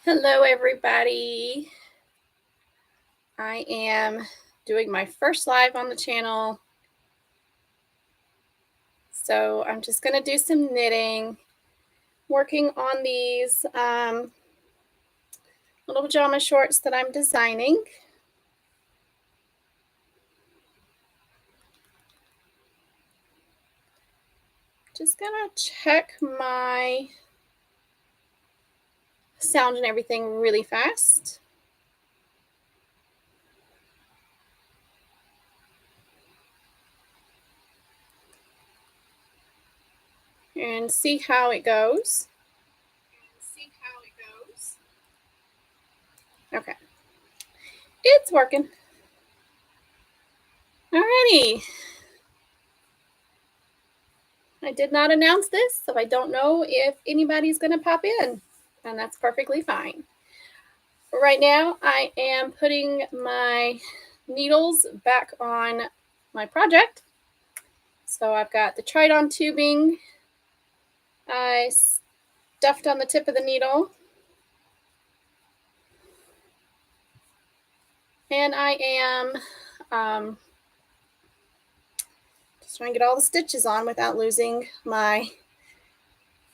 Hello, everybody. I am doing my first live on the channel. So I'm just going to do some knitting, working on these little pajama shorts that I'm designing. Just going to check my sound and everything really fast. And see how it goes. Okay. It's working. Alrighty. I did not announce this, so I don't know if anybody's going to pop in, and that's perfectly fine. Right now, I am putting my needles back on my project. So I've got the tried-on tubing I stuffed on the tip of the needle. And I am just trying to get all the stitches on without losing my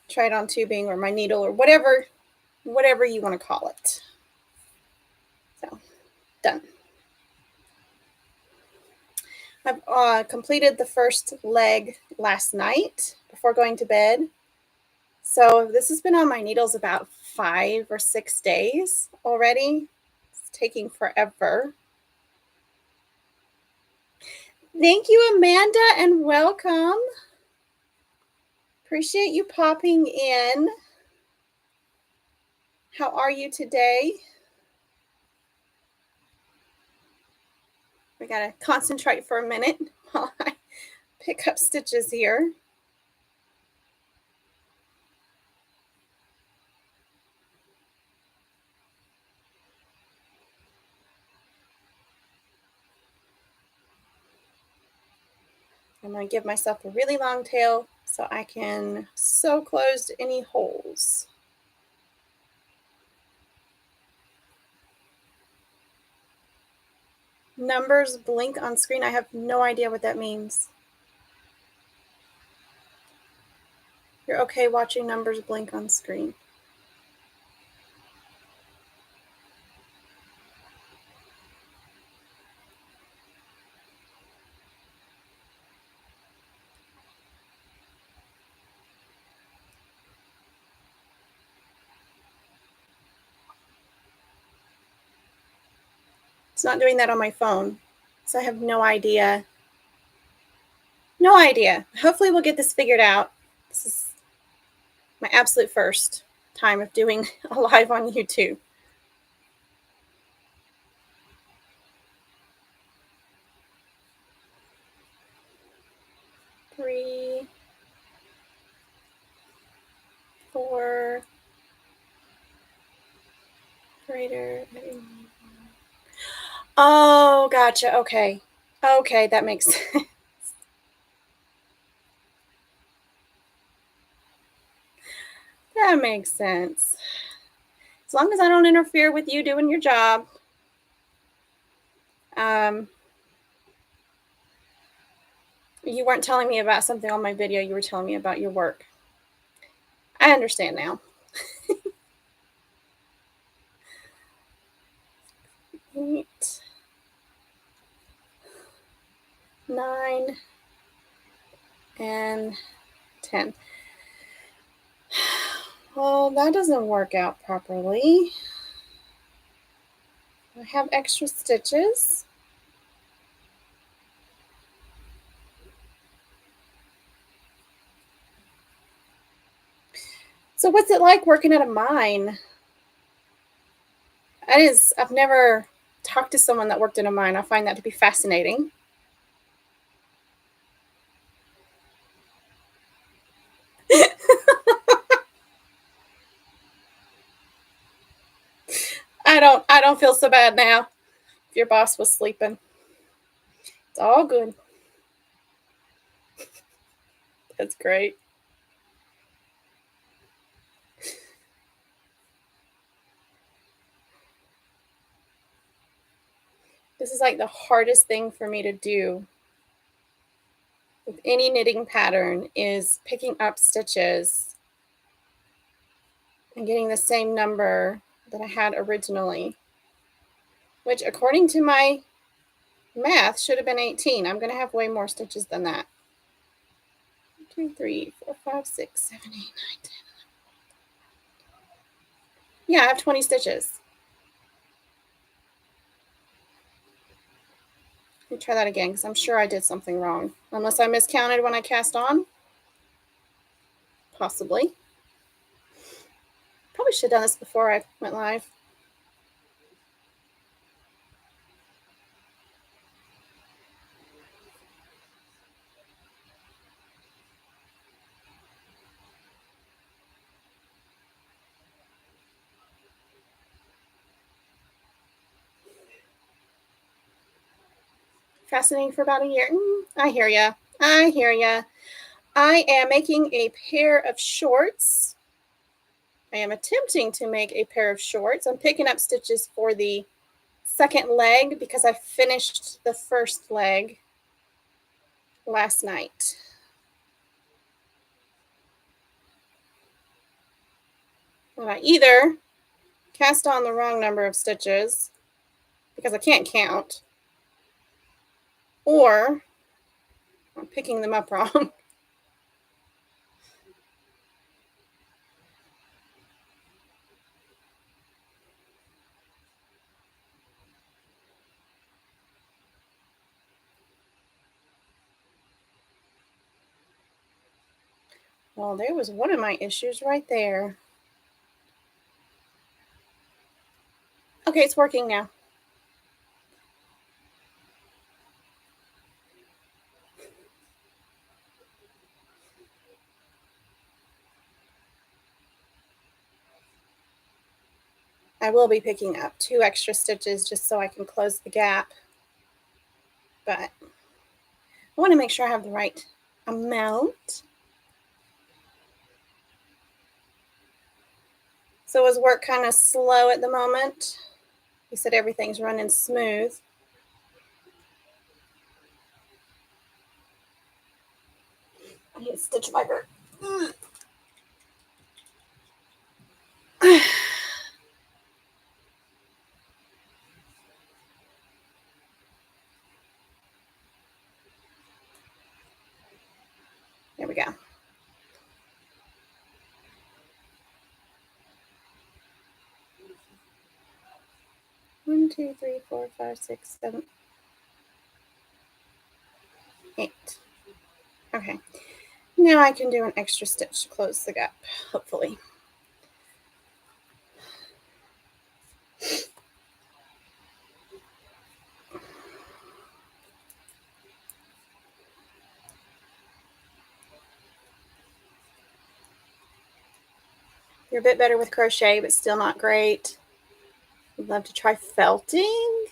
tried-on tubing or my needle or whatever you want to call it. So, done. I've completed the first leg last night before going to bed. So this has been on my needles about 5 or 6 days already. It's taking forever. Thank you, Amanda, and welcome. Appreciate you popping in. How are you today? We gotta concentrate for a minute while I pick up stitches here. I'm going to give myself a really long tail so I can sew closed any holes. Numbers blink on screen. I have no idea what that means. You're okay watching numbers blink on screen. It's not doing that on my phone, so I have no idea. No idea. Hopefully we'll get this figured out. This is my absolute first time of doing a live on YouTube. Three, 4, greater. Oh, gotcha. Okay. Okay, that makes sense. That makes sense. As long as I don't interfere with you doing your job. You weren't telling me about something on my video. You were telling me about your work. I understand now. 8, 9, and 10. Well, that doesn't work out properly. I have extra stitches. So what's it like working at a mine? I've never talked to someone that worked in a mine. I find that to be fascinating. I don't feel so bad now. If your boss was sleeping, it's all good. That's great. This is like the hardest thing for me to do with any knitting pattern, is picking up stitches and getting the same number that I had originally, which according to my math should have been 18. I'm going to have way more stitches than that. 2, 3, 4, 5, 6, 7, 8, 9, 10. Yeah, I have 20 stitches. Let me try that again, because I'm sure I did something wrong. Unless I miscounted when I cast on. Possibly. Probably should have done this before I went live. Fascinating for about a year. I hear ya. I hear ya. I am making a pair of shorts. I am attempting to make a pair of shorts. I'm picking up stitches for the second leg because I finished the first leg last night. And I either cast on the wrong number of stitches because I can't count, or I'm picking them up wrong. Well, there was one of my issues right there. Okay, it's working now. I will be picking up 2 extra stitches just so I can close the gap. But I want to make sure I have the right amount. So is work kind of slow at the moment? You said everything's running smooth. I need a stitch marker. There we go. One, 2, 3, 4, 5, 6, 7, 8. Okay. Now I can do an extra stitch to close the gap, hopefully. You're a bit better with crochet, but still not great. I'd love to try felting.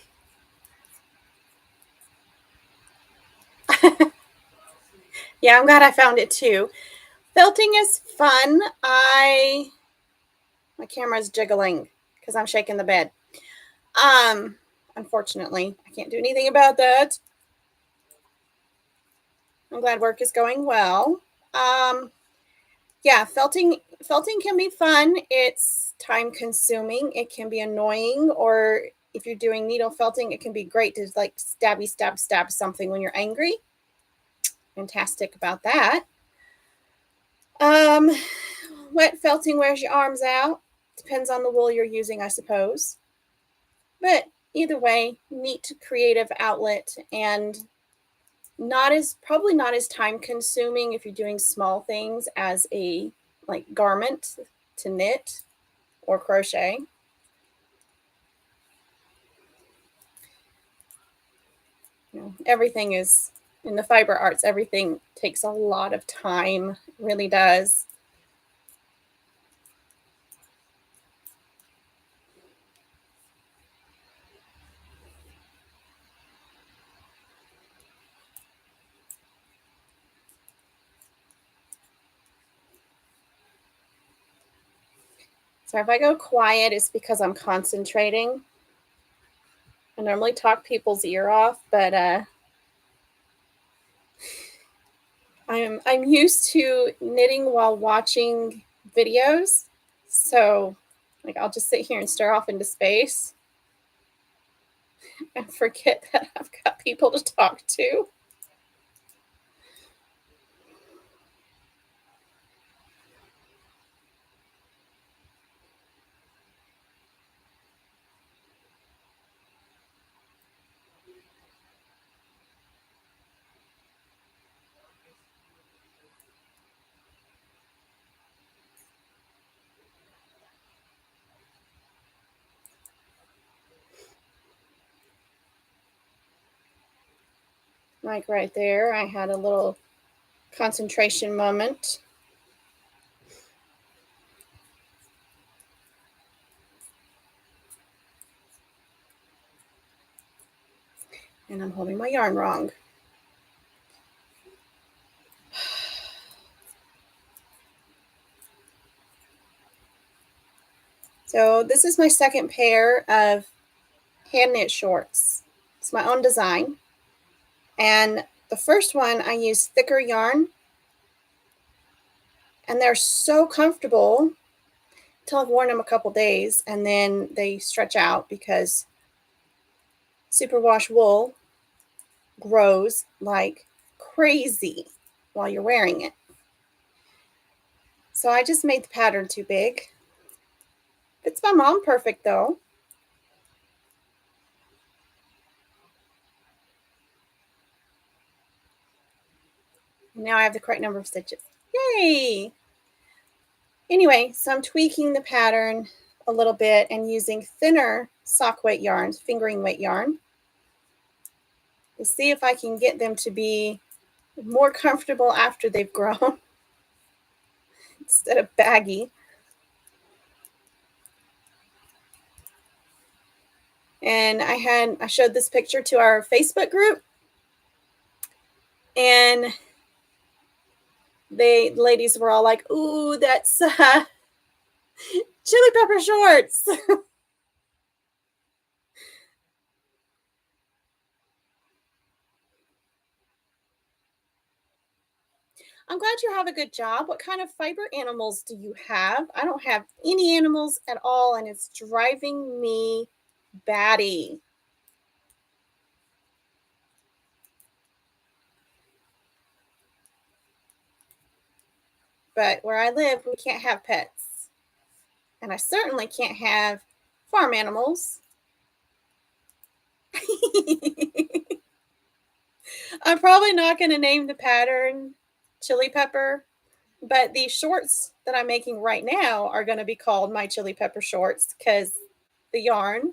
Yeah, I'm glad I found it too. Felting is fun. My camera's jiggling because I'm shaking the bed. Unfortunately, I can't do anything about that. I'm glad work is going well. Yeah, felting can be fun. It's time consuming. It can be annoying, or if you're doing needle felting, it can be great to like stab something when you're angry. Fantastic about that. Wet felting wears your arms out. Depends on the wool you're using, I suppose. But either way, neat creative outlet, and probably not as time consuming if you're doing small things as a like garment to knit or crochet. Everything is in the fiber arts, everything takes a lot of time, really does. So if I go quiet, it's because I'm concentrating. I normally talk people's ear off, but I'm used to knitting while watching videos. So like I'll just sit here and stare off into space and forget that I've got people to talk to. Like right there, I had a little concentration moment. And I'm holding my yarn wrong. So this is my second pair of hand knit shorts. It's my own design. And the first one, I used thicker yarn. And they're so comfortable until I've worn them a couple days. And then they stretch out because superwash wool grows like crazy while you're wearing it. So I just made the pattern too big. Fits my mom perfect though. Now I have the correct number of stitches. Yay! Anyway, so I'm tweaking the pattern a little bit and using thinner sock weight yarns, fingering weight yarn, to see if I can get them to be more comfortable after they've grown instead of baggy. And I showed this picture to our Facebook group, and the ladies were all like, "Ooh, that's chili pepper shorts." I'm glad you have a good job. What kind of fiber animals do you have? I don't have any animals at all, and it's driving me batty. But where I live, we can't have pets. And I certainly can't have farm animals. I'm probably not going to name the pattern chili pepper, but the shorts that I'm making right now are going to be called my chili pepper shorts because the yarn.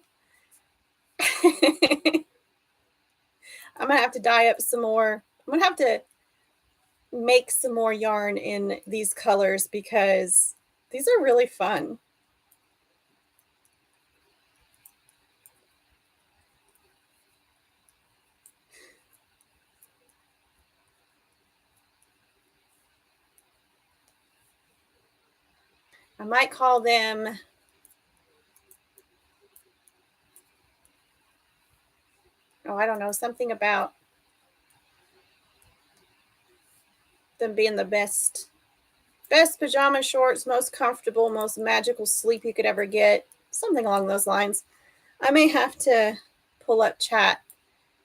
I'm going to have to dye up some more. I'm going to have to make some more yarn in these colors because these are really fun. I might call them I don't know, something about them being the best pajama shorts, most comfortable, most magical sleep you could ever get, something along those lines. I may have to pull up Chat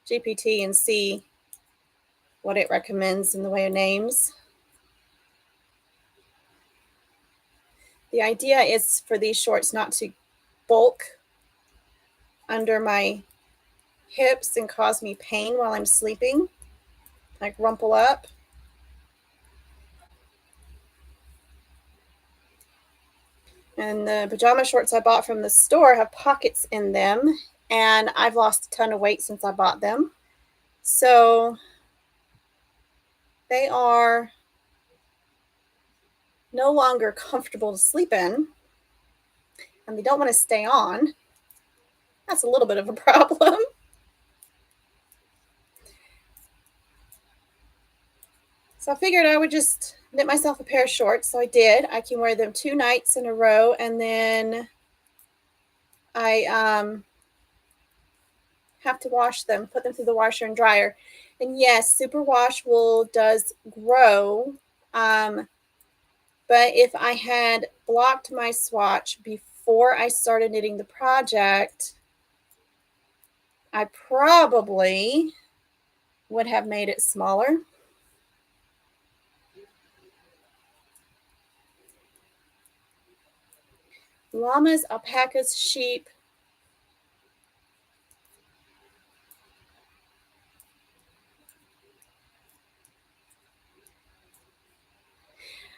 GPT and see what it recommends in the way of names. The idea is for these shorts not to bulk under my hips and cause me pain while I'm sleeping, like rumple up. And the pajama shorts I bought from the store have pockets in them, and I've lost a ton of weight since I bought them. So they are no longer comfortable to sleep in, and they don't want to stay on. That's a little bit of a problem. So I figured I would just knit myself a pair of shorts. So I did. I can wear them 2 nights in a row, and then I have to wash them, put them through the washer and dryer. And yes, superwash wool does grow. But if I had blocked my swatch before I started knitting the project, I probably would have made it smaller. Llamas, alpacas, sheep.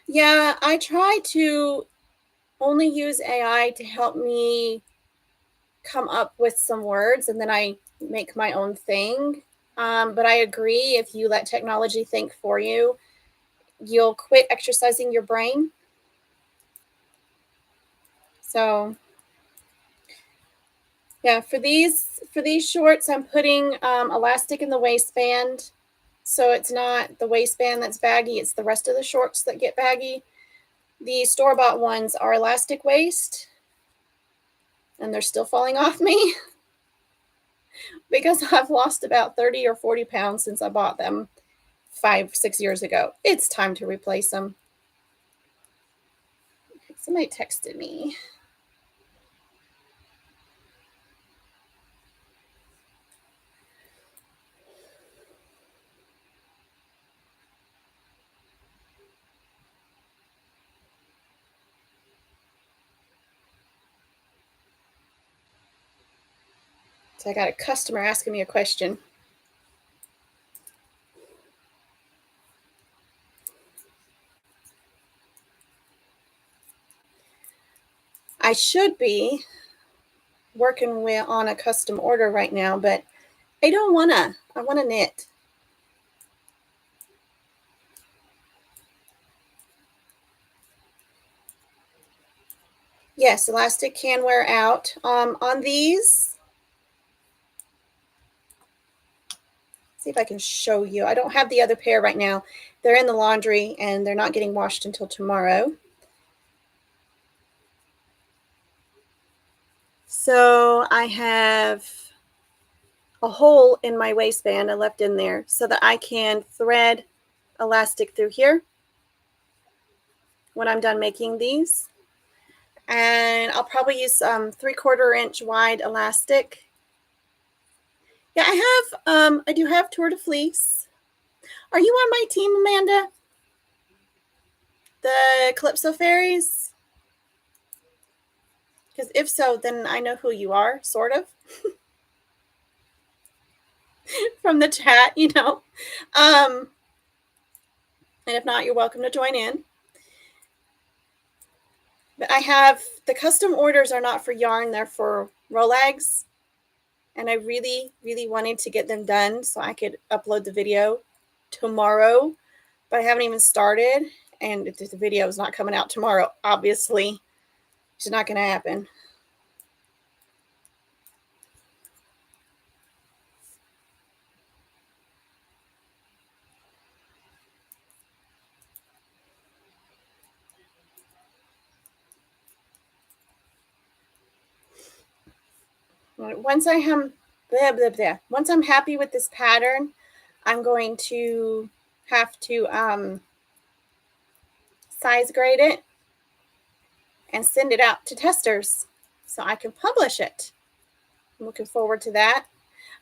Yeah, I try to only use AI to help me come up with some words, and then I make my own thing. But I agree, if you let technology think for you, you'll quit exercising your brain. So yeah, for these shorts, I'm putting elastic in the waistband. So it's not the waistband that's baggy, it's the rest of the shorts that get baggy. The store-bought ones are elastic waist, and they're still falling off me because I've lost about 30 or 40 pounds since I bought them 5-6 years ago. It's time to replace them. Somebody texted me. So I got a customer asking me a question. I should be working on a custom order right now, but I don't wanna. I wanna knit. Yes, elastic can wear out. On these, see if I can show you. I don't have the other pair right now. They're in the laundry and they're not getting washed until tomorrow. So I have a hole in my waistband I left in there so that I can thread elastic through here when I'm done making these. And I'll probably use 3/4 inch wide elastic. Yeah, I do have Tour de Fleece. Are you on my team, Amanda? The Calypso Fairies? Because if so, then I know who you are, sort of. From the chat, you know. And if not, you're welcome to join in. But I have, the custom orders are not for yarn, they're for Rolex. And I really, really wanted to get them done so I could upload the video tomorrow. But I haven't even started. And the video is not coming out tomorrow, obviously. It's not going to happen. Once I'm happy with this pattern, I'm going to have to size grade it and send it out to testers so I can publish it. I'm looking forward to that.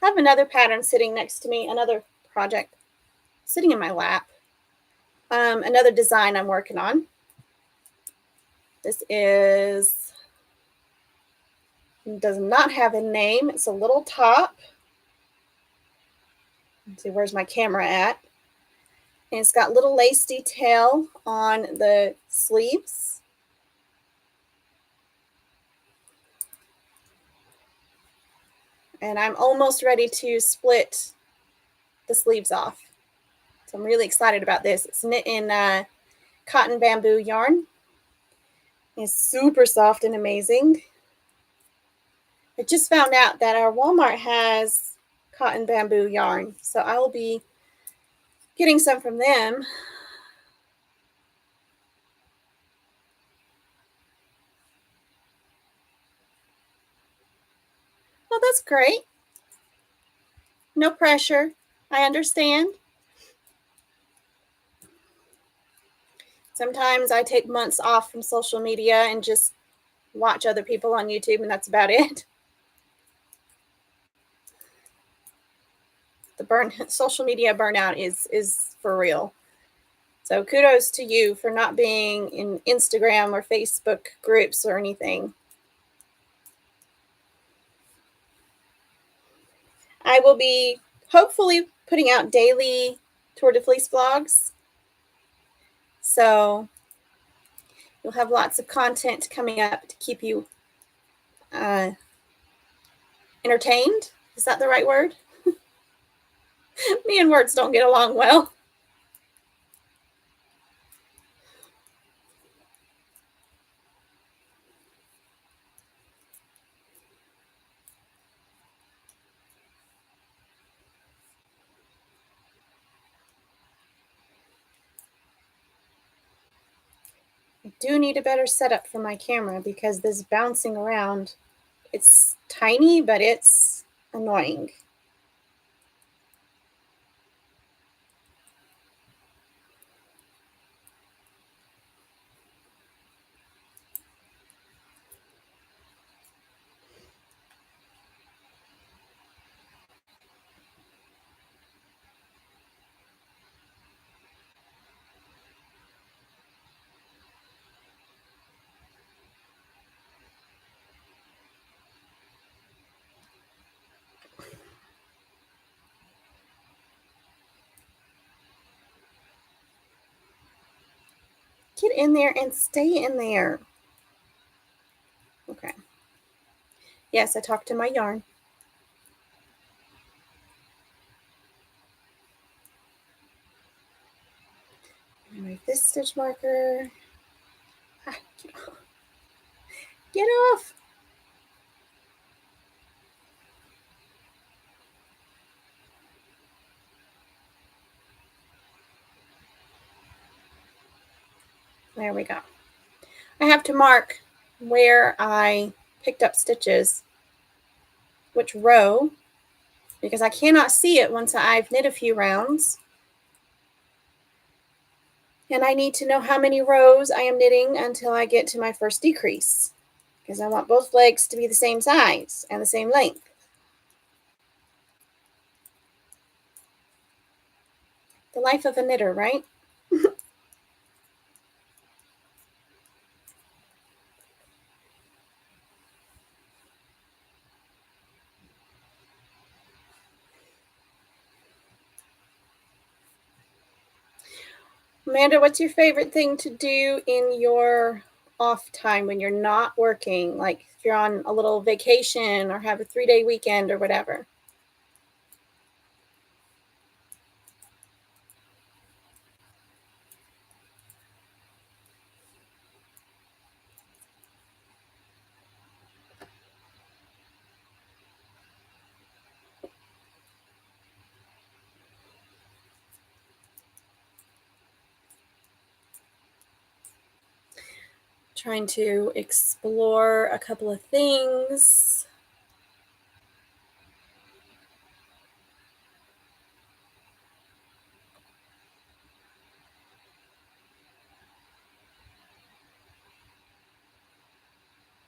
I have another pattern sitting next to me, another project sitting in my lap. Another design I'm working on. This does not have a name. It's a little top. Let's see, where's my camera at? And it's got little lace detail on the sleeves. And I'm almost ready to split the sleeves off. So I'm really excited about this. It's knit in cotton bamboo yarn. It's super soft and amazing. I just found out that our Walmart has cotton bamboo yarn, so I will be getting some from them. Well, that's great. No pressure. I understand. Sometimes I take months off from social media and just watch other people on YouTube, and that's about it. The social media burnout is for real. So kudos to you for not being in Instagram or Facebook groups or anything. I will be hopefully putting out daily Tour de Fleece vlogs. So you'll have lots of content coming up to keep you entertained. Is that the right word? Me and words don't get along well. I do need a better setup for my camera because this bouncing around, it's tiny, but it's annoying. Get in there and stay in there. Okay. Yes, I talked to my yarn. Remove this stitch marker. Ah, get off. Get off. There we go. I have to mark where I picked up stitches, which row, because I cannot see it once I've knit a few rounds. And I need to know how many rows I am knitting until I get to my first decrease, because I want both legs to be the same size and the same length. The life of a knitter, right? Amanda, what's your favorite thing to do in your off time when you're not working? Like if you're on a little vacation or have a 3-day weekend or whatever? Trying to explore a couple of things.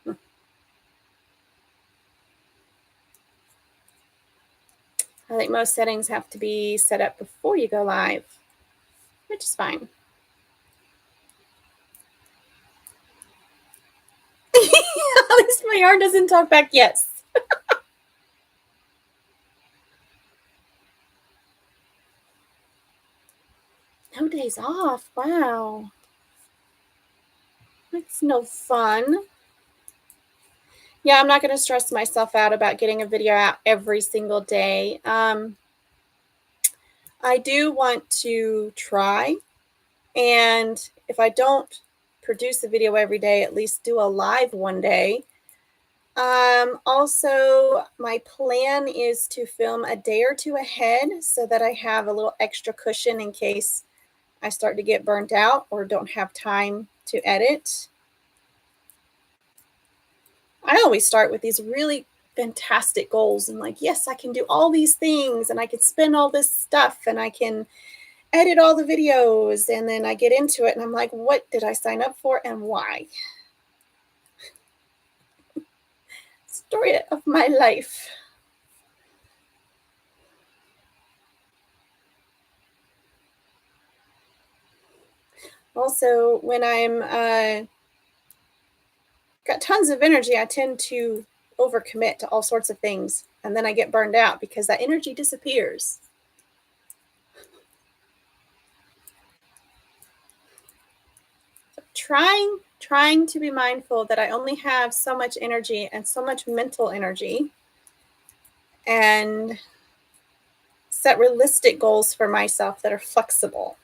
I think most settings have to be set up before you go live, which is fine. At least my yarn doesn't talk back. Yes. No days off. Wow. That's no fun. Yeah, I'm not going to stress myself out about getting a video out every single day. I do want to try, and if I don't produce a video every day, at least do a live one day. Also, my plan is to film a day or two ahead so that I have a little extra cushion in case I start to get burnt out or don't have time to edit. I always start with these really fantastic goals and like, yes, I can do all these things and I can spend all this stuff and I can edit all the videos. And then I get into it and I'm like, what did I sign up for and why? Story of my life. Also, when I'm got tons of energy, I tend to overcommit to all sorts of things. And then I get burned out because that energy disappears. Trying to be mindful that I only have so much energy and so much mental energy, and set realistic goals for myself that are flexible,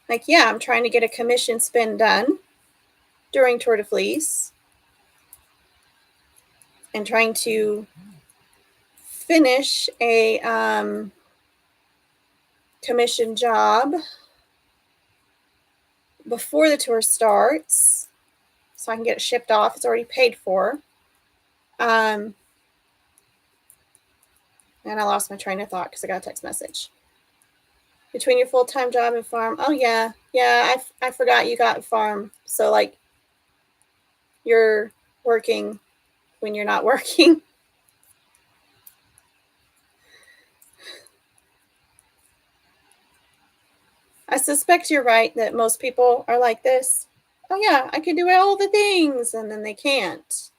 Like, yeah, I'm trying to get a commission spin done during Tour de Fleece and trying to finish a commission job before the tour starts so I can get it shipped off. It's already paid for. And I lost my train of thought because I got a text message. Between your full-time job and farm. Oh, yeah. Yeah, I forgot you got a farm. So, like, you're working when you're not working. I suspect you're right that most people are like this. Oh, yeah, I can do all the things. And then they can't.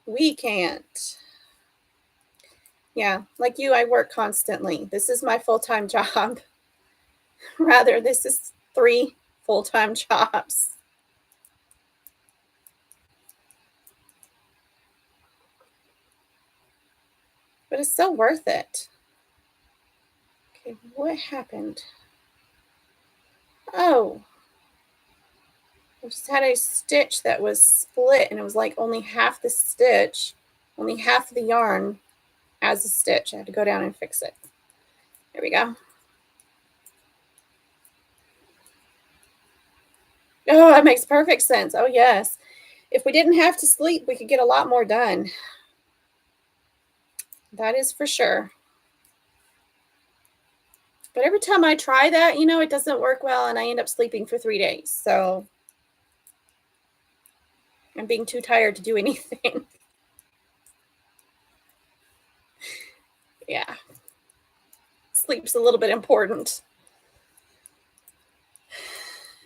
We can't. Yeah, like you, I work constantly. This is my full-time job. Rather, this is 3 full-time jobs. But it's so worth it. Okay, what happened? Oh, I just had a stitch that was split, and it was like only half the stitch, only half the yarn as a stitch. I had to go down and fix it. There we go. Oh, that makes perfect sense. Oh, yes. If we didn't have to sleep, we could get a lot more done. That is for sure. But every time I try that, it doesn't work well, and I end up sleeping for 3 days. So I'm being too tired to do anything. Yeah. Sleep's a little bit important.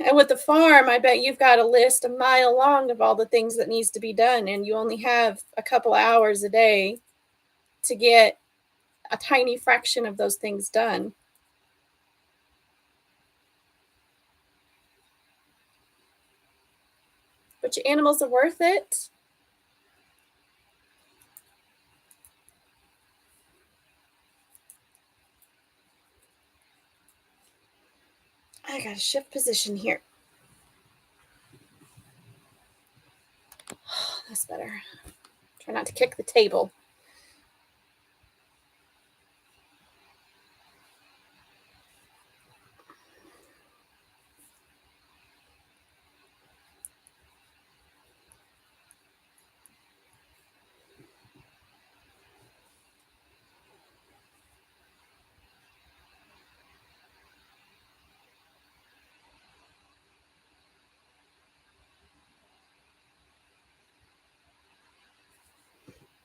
And with the farm, I bet you've got a list a mile long of all the things that needs to be done, and you only have a couple hours a day to get a tiny fraction of those things done. But your animals are worth it. I gotta shift position here. That's better. Try not to kick the table.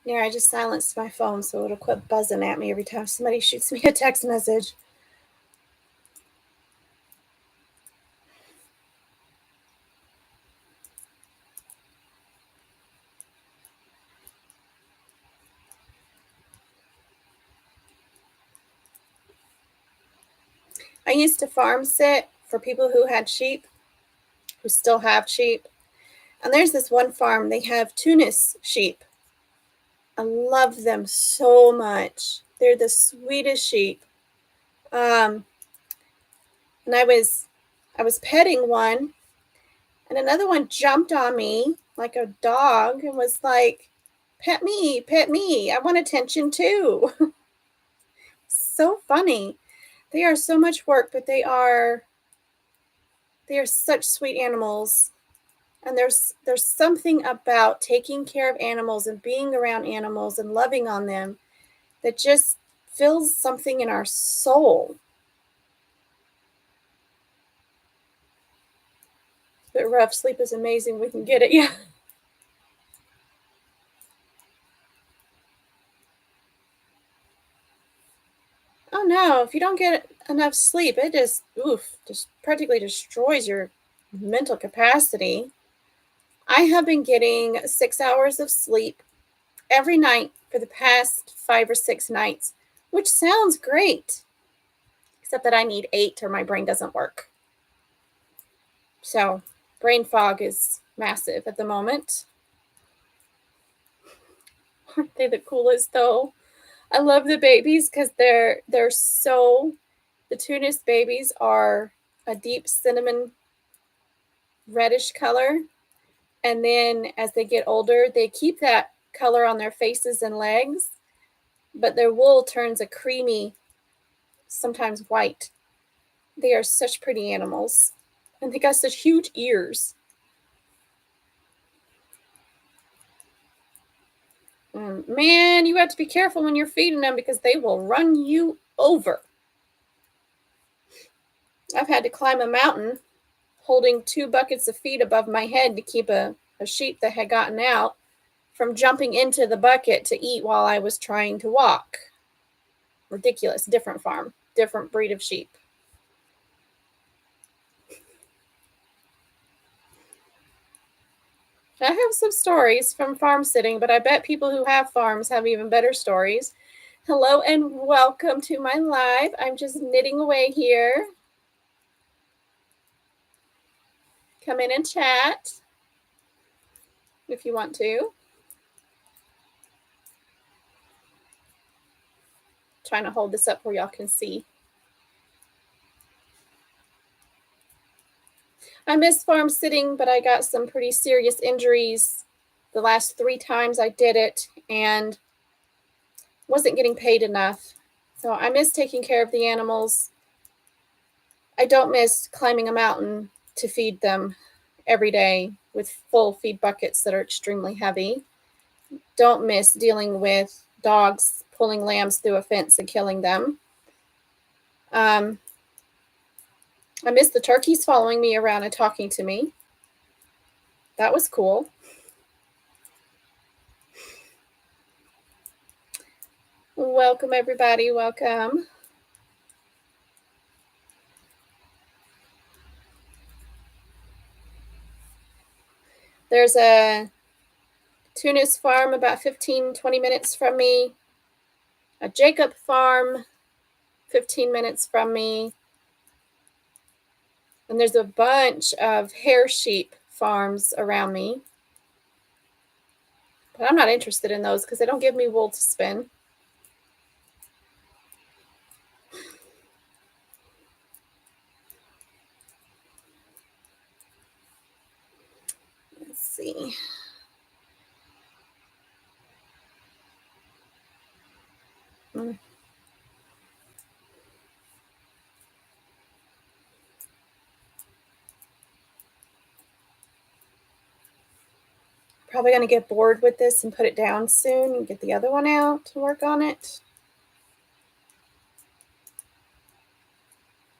Yeah, I just silenced my phone so it'll quit buzzing at me every time somebody shoots me a text message. I used to farm sit for people who had sheep, who still have sheep. And there's this one farm, they have Tunis sheep. I love them so much. They're the sweetest sheep. And I was petting one, and another one jumped on me like a dog and was like, pet me, pet me. I want attention too. So funny. They are so much work, but they are such sweet animals. And there's something about taking care of animals and being around animals and loving on them that just fills something in our soul. But rough sleep is amazing. We can get it. Yeah. Oh no, if you don't get enough sleep, it just practically destroys your mental capacity. I have been getting 6 hours of sleep every night for the past 5 or 6 nights, which sounds great, except that I need 8 or my brain doesn't work. So brain fog is massive at the moment. Aren't they the coolest though? I love the babies because they're so, the Tunis babies are a deep cinnamon reddish color, and then as they get older they keep that color on their faces and legs, but their wool turns a creamy, sometimes white. They are such pretty animals, and they got such huge ears. Man, you have to be careful when you're feeding them because they will run you over. I've had to climb a mountain holding 2 buckets of feed above my head to keep a sheep that had gotten out from jumping into the bucket to eat while I was trying to walk. Ridiculous. Different farm, different breed of sheep. I have some stories from farm sitting, but I bet people who have farms have even better stories. Hello and welcome to my live. I'm just knitting away here. Come in and chat if you want to. Trying to hold this up where y'all can see. I missed farm sitting, but I got some pretty serious injuries the last 3 times I did it and wasn't getting paid enough. So I miss taking care of the animals. I don't miss climbing a mountain to feed them every day with full feed buckets that are extremely heavy. Don't miss dealing with dogs pulling lambs through a fence and killing them. I miss the turkeys following me around and talking to me. That was cool. Welcome, everybody. Welcome. There's a Tunis farm about 15-20 minutes from me, a Jacob farm 15 minutes from me, and there's a bunch of hair sheep farms around me. But I'm not interested in those because they don't give me wool to spin. Let's see. Probably going to get bored with this and put it down soon and get the other one out to work on it.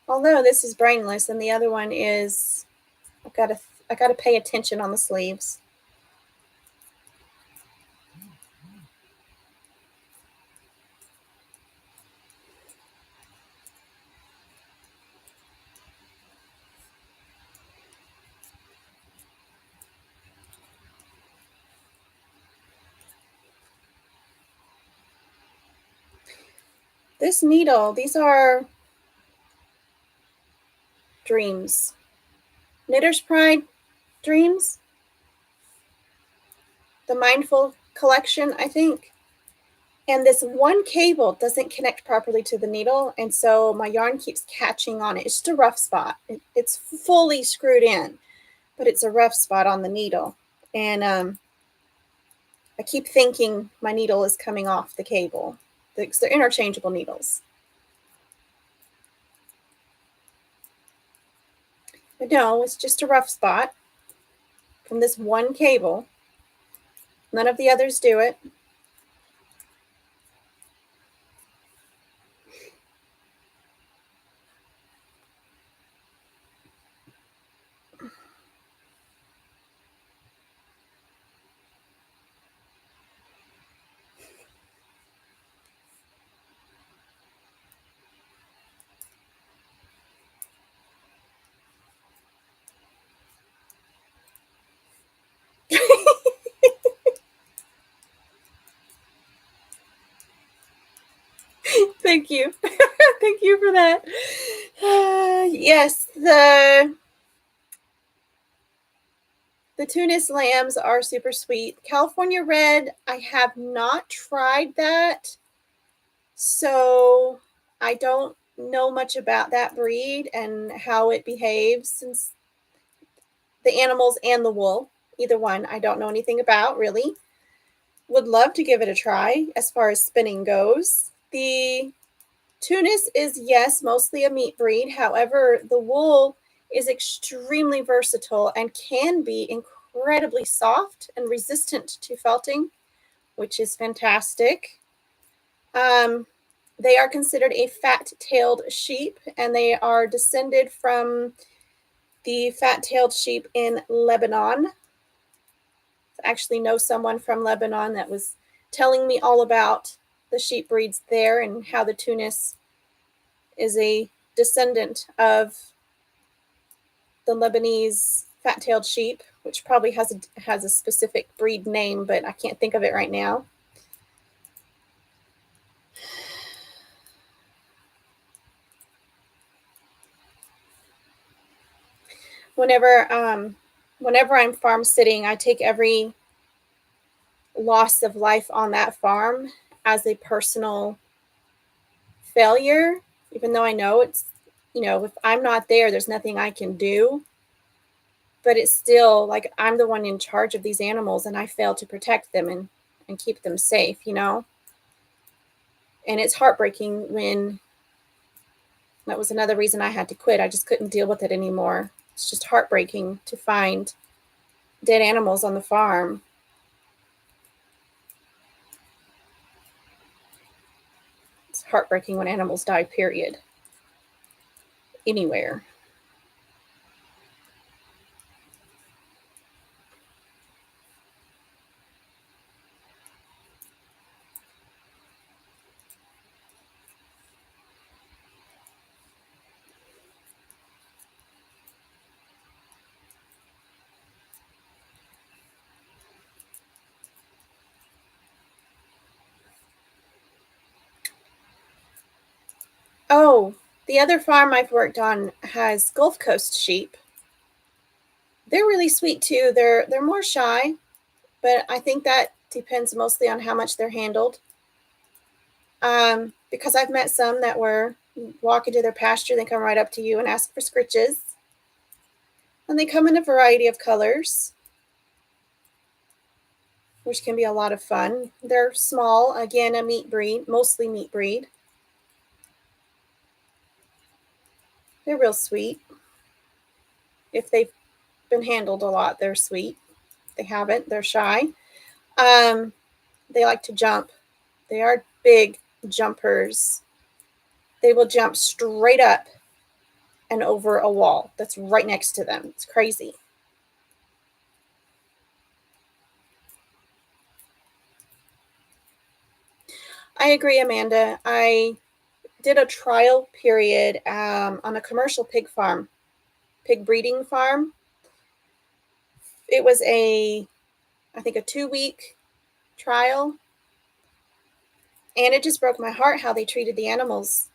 Although this is brainless and the other one is, I gotta pay attention on the sleeves. This needle, these are dreams. Knitter's Pride dreams. The Mindful collection, I think. And this one cable doesn't connect properly to the needle, and so my yarn keeps catching on it. It's just a rough spot. It's fully screwed in, but it's a rough spot on the needle. And I keep thinking my needle is coming off the cable. They're interchangeable needles. But no, it's just a rough spot. from this one cable. None of the others do it. Thank you. Thank you for that. Yes, the Tunis lambs are super sweet. California Red, I have not tried that, so I don't know much about that breed and how it behaves, since the animals and the wool, either one, I don't know anything about really. Would love to give it a try as far as spinning goes. The Tunis is, yes, mostly a meat breed. However, the wool is extremely versatile and can be incredibly soft and resistant to felting, which is fantastic. They are considered a fat-tailed sheep, and they are descended from the fat-tailed sheep in Lebanon. I actually know someone from Lebanon that was telling me all about the sheep breeds there and how the Tunis is a descendant of the Lebanese fat-tailed sheep, which probably has a specific breed name, but I can't think of it right now. Whenever I'm farm sitting, I take every loss of life on that farm as a personal failure, even though I know it's, if I'm not there, there's nothing I can do. But it's still like I'm the one in charge of these animals, and I fail to protect them and keep them safe, And it's heartbreaking when that was another reason I had to quit. I just couldn't deal with it anymore. It's just heartbreaking to find dead animals on the farm. It's heartbreaking when animals die, period. Anywhere. Oh, the other farm I've worked on has Gulf Coast sheep. They're really sweet too. They're more shy, but I think that depends mostly on how much they're handled. Because I've met some that were walk into their pasture, they come right up to you and ask for scritches. And they come in a variety of colors, which can be a lot of fun. They're small, again, a meat breed, mostly meat breed. They're real sweet. If they've been handled a lot, they're sweet. If they haven't, they're shy. They like to jump. They are big jumpers. They will jump straight up and over a wall that's right next to them. It's crazy. I agree, Amanda. I did a trial period on a commercial pig breeding farm. It was I think a 2-week trial. And it just broke my heart how they treated the animals.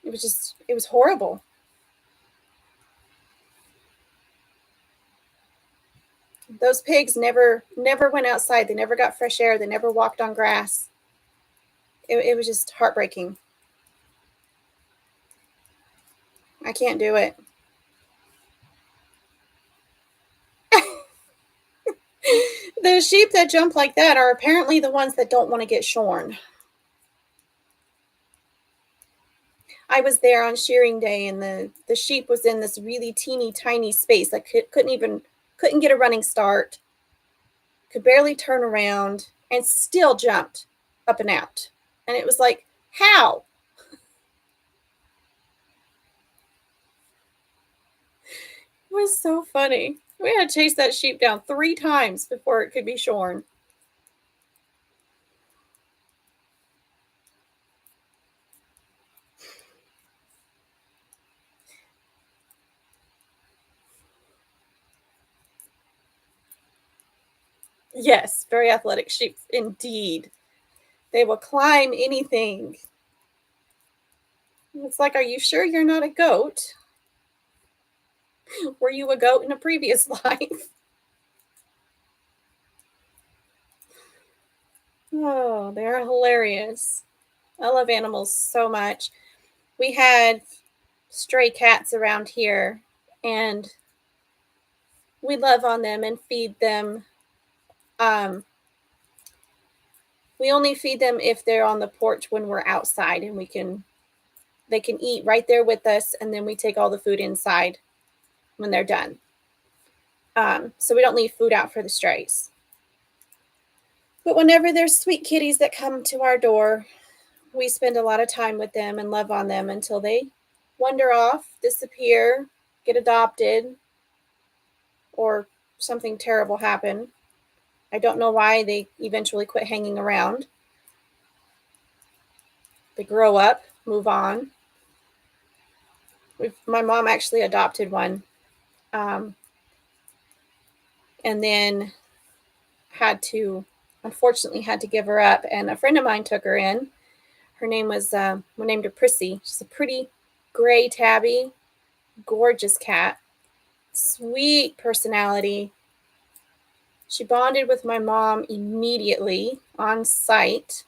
It was horrible. Those pigs never went outside. They never got fresh air. They never walked on grass. It was just heartbreaking. I can't do it. The sheep that jump like that are apparently the ones that don't want to get shorn. I was there on shearing day, and the sheep was in this really teeny tiny space. I couldn't even couldn't get a running start, could barely turn around, and still jumped up and out. And it was like, how? It was so funny. We had to chase that sheep down 3 times before it could be shorn. Yes, very athletic sheep indeed. They will climb anything. It's like, are you sure you're not a goat? Were you a goat in a previous life? Oh, they're hilarious. I love animals so much. We had stray cats around here, and we love on them and feed them. Um, we only feed them if they're on the porch when we're outside, and they can eat right there with us, and then we take all the food inside when they're done. So we don't leave food out for the strays. But whenever there's sweet kitties that come to our door, we spend a lot of time with them and love on them until they wander off, disappear, get adopted, or something terrible happen. I don't know why they eventually quit hanging around. They grow up, move on. My mom actually adopted one, um, and then unfortunately, had to give her up. And a friend of mine took her in. We named her Prissy. She's a pretty gray tabby, gorgeous cat, sweet personality. She bonded with my mom immediately on sight.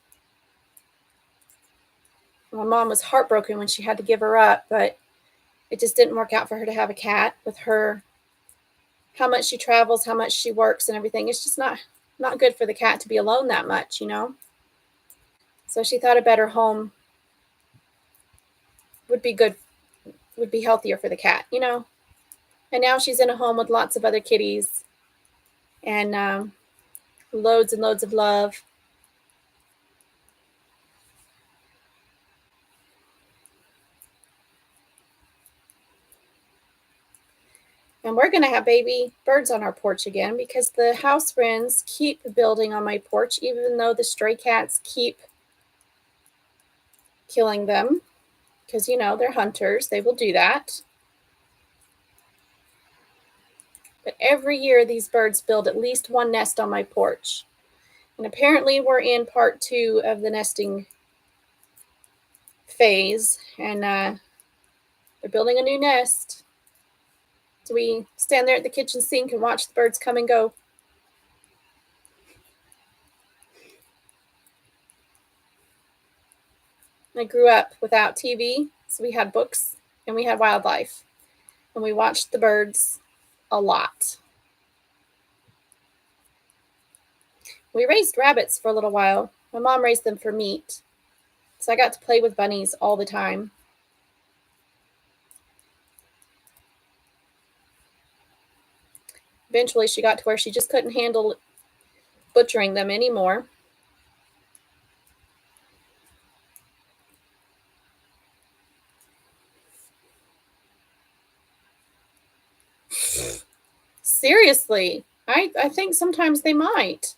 My mom was heartbroken when she had to give her up, but it just didn't work out for her to have a cat with her. How much she travels, how much she works, and everything. It's just not good for the cat to be alone that much, you know. So she thought a better home would be good, would be healthier for the cat, you know. And now she's in a home with lots of other kitties and loads and loads of love. And we're going to have baby birds on our porch again because the house wrens keep building on my porch, even though the stray cats keep killing them because, you know, they're hunters. They will do that. But every year, these birds build at least one nest on my porch. And apparently, we're in part 2 of the nesting phase, and they're building a new nest. So we stand there at the kitchen sink and watch the birds come and go. I grew up without TV, so we had books and we had wildlife, and we watched the birds a lot. We raised rabbits for a little while. My mom raised them for meat, so I got to play with bunnies all the time. Eventually, she got to where she just couldn't handle butchering them anymore. Seriously, I think sometimes they might.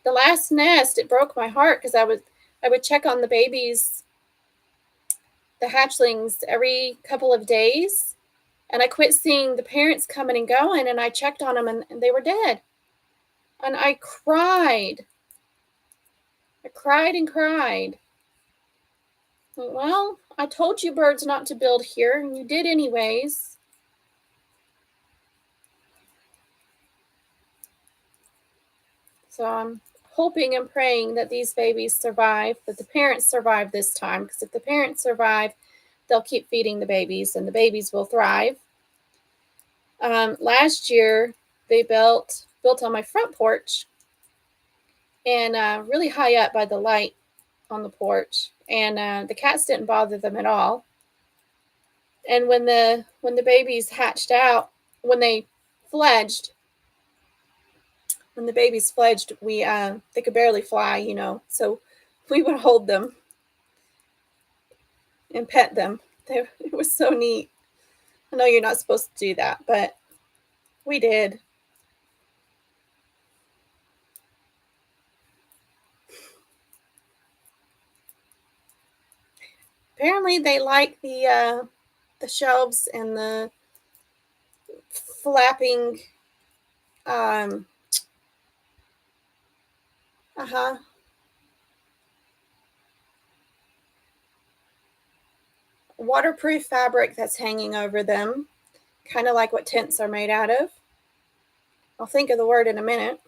The last nest, it broke my heart because I would check on the babies, the hatchlings, every couple of days, and I quit seeing the parents coming and going, and I checked on them, and they were dead. And I cried. I cried and cried. Well, I told you birds not to build here, and you did anyways. So I'm hoping and praying that these babies survive, that the parents survive this time, because if the parents survive, they'll keep feeding the babies, and the babies will thrive. Last year, they built on my front porch, and really high up by the light on the porch, and the cats didn't bother them at all. And when the babies hatched out, when they fledged, when the babies fledged, they could barely fly, you know, so we would hold them and pet them. It was so neat. I know you're not supposed to do that, but we did. Apparently, they like the shelves and the flapping. Um, uh-huh. Waterproof fabric that's hanging over them, kind of like what tents are made out of. I'll think of the word in a minute.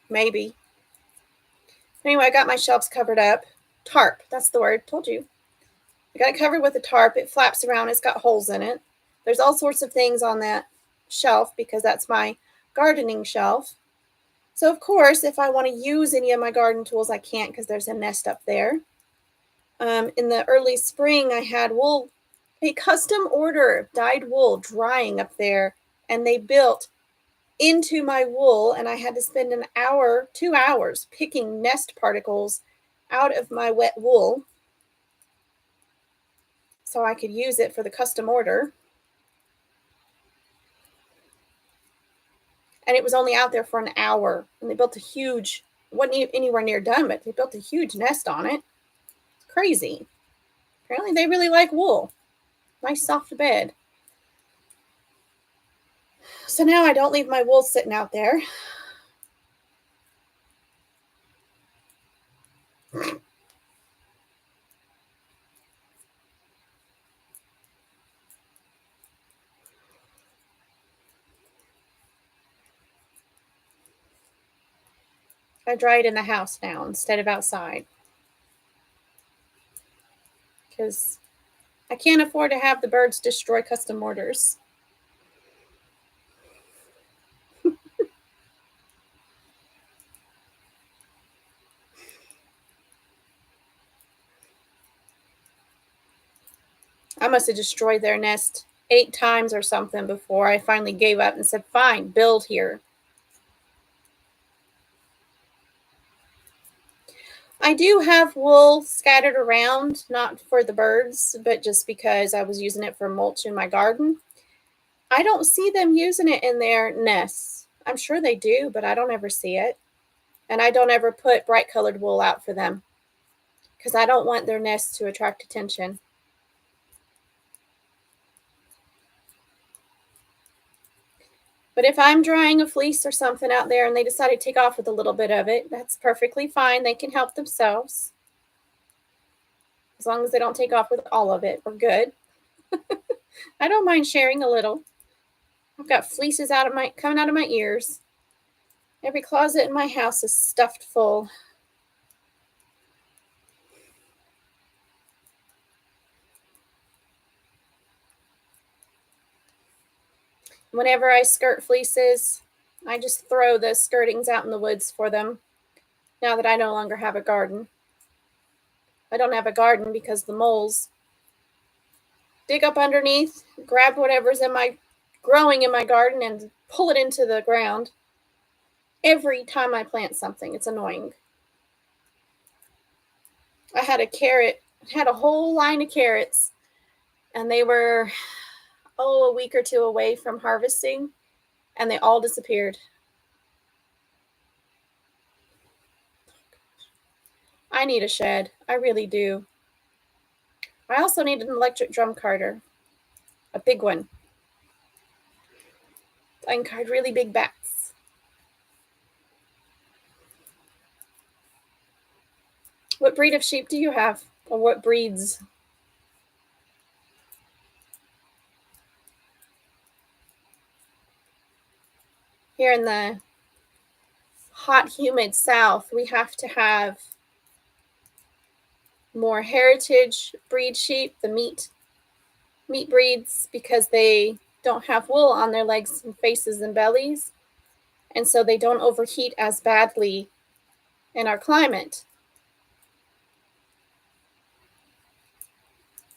Maybe. Anyway, I got my shelves covered up. Tarp, that's the word. Told you. I got it covered with a tarp. It flaps around. It's got holes in it. There's all sorts of things on that shelf because that's my gardening shelf. So, of course, if I want to use any of my garden tools, I can't because there's a nest up there. In the early spring, I had wool, a custom order dyed wool drying up there, and they built into my wool, and I had to spend an hour, 2 hours picking nest particles out of my wet wool so I could use it for the custom order. And it was only out there for an hour, and they built a huge, wasn't anywhere near done, but they built a huge nest on it. It's crazy. Apparently they really like wool. Nice soft bed. So now I don't leave my wool sitting out there. I dry it in the house now instead of outside because I can't afford to have the birds destroy custom orders. I must have destroyed their nest 8 times or something before I finally gave up and said, fine, build here. I do have wool scattered around, not for the birds, but just because I was using it for mulch in my garden. I don't see them using it in their nests. I'm sure they do, but I don't ever see it. And I don't ever put bright colored wool out for them because I don't want their nests to attract attention. But if I'm drying a fleece or something out there and they decide to take off with a little bit of it, that's perfectly fine. They can help themselves. As long as they don't take off with all of it, we're good. I don't mind sharing a little. I've got fleeces coming out of my ears. Every closet in my house is stuffed full. Whenever I skirt fleeces, I just throw the skirtings out in the woods for them now that I no longer have a garden. I don't have a garden because the moles dig up underneath, grab whatever's growing in my garden and pull it into the ground. Every time I plant something, it's annoying. I had a whole line of carrots, and they were, a week or two away from harvesting, and they all disappeared. I need a shed. I really do. I also need an electric drum carder, a big one. I can card really big bats. What breed of sheep do you have? Or what breeds? Here in the hot, humid South, we have to have more heritage breed sheep, the meat breeds, because they don't have wool on their legs and faces and bellies, and so they don't overheat as badly in our climate.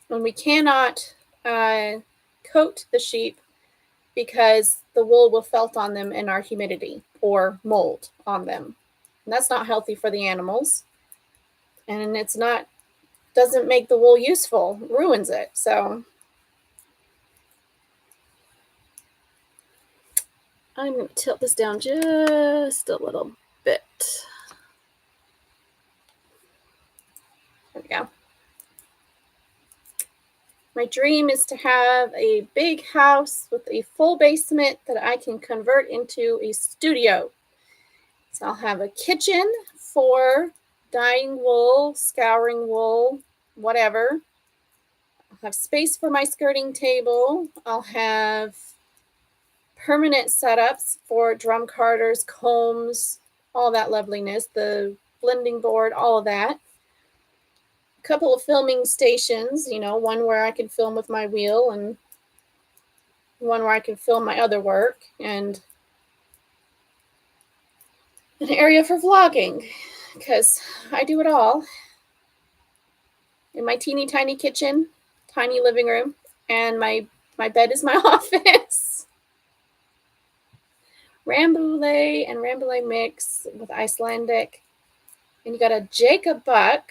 When we cannot coat the sheep because the wool will felt on them in our humidity or mold on them. And that's not healthy for the animals. And it's not, doesn't make the wool useful, ruins it. So I'm going to tilt this down just a little bit. There we go. My dream is to have a big house with a full basement that I can convert into a studio. So I'll have a kitchen for dyeing wool, scouring wool, whatever. I'll have space for my skirting table. I'll have permanent setups for drum carders, combs, all that loveliness, the blending board, all of that. A couple of filming stations, one where I can film with my wheel and one where I can film my other work, and an area for vlogging, because I do it all in my teeny tiny kitchen, tiny living room, and my bed is my office. Rambouillet and Rambouillet mix with Icelandic. And you got a Jacob buck.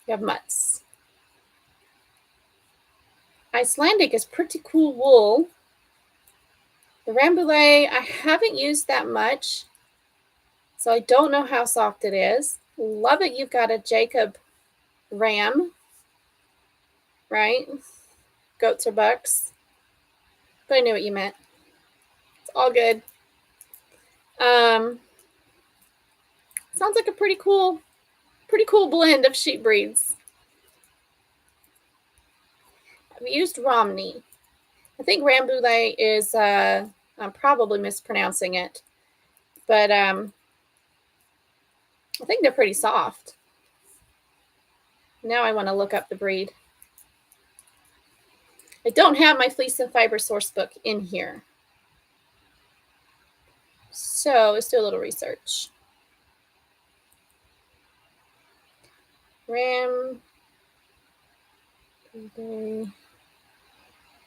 You have mutts. Icelandic is pretty cool wool. The Rambouillet, I haven't used that much, so I don't know how soft it is. Love it. You've got a Jacob ram, right? Goats or bucks. But I knew what you meant. It's all good. Sounds like a pretty cool blend of sheep breeds. I've used Romney. I think Rambouillet is, I'm probably mispronouncing it, but I think they're pretty soft. Now I want to look up the breed. I don't have my Fleece and Fiber source book in here. So let's do a little research. Rambouillet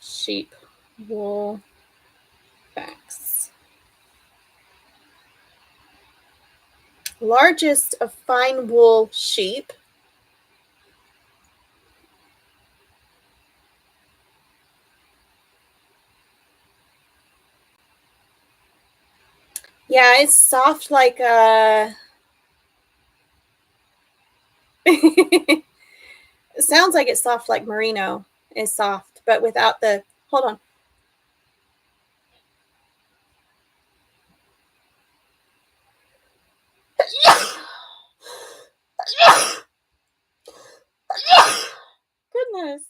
sheep wool facts. Largest of fine wool sheep. Yeah, it's soft like it sounds like it's soft like merino is soft, but without the, hold on. Goodness.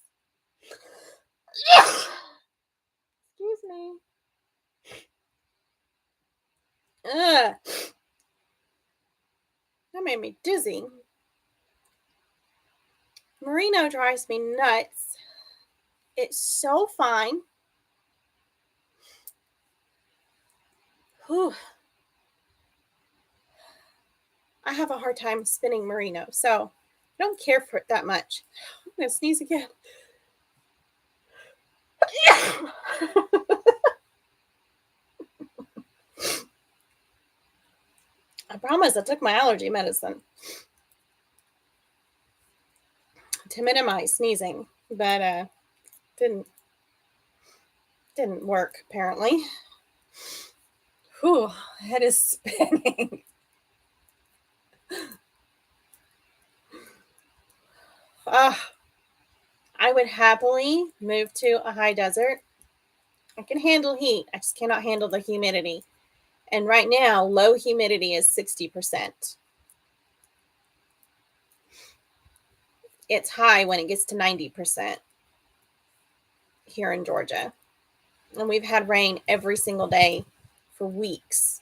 Excuse me. That made me dizzy. Merino drives me nuts. It's so fine. Whew. I have a hard time spinning merino, so I don't care for it that much. I'm going to sneeze again. I promise I took my allergy medicine to minimize sneezing, but didn't work apparently. Whew, head is spinning. I would happily move to a high desert. I can handle heat. I just cannot handle the humidity. And right now, low humidity is 60%. It's high when it gets to 90% here in Georgia. And we've had rain every single day for weeks.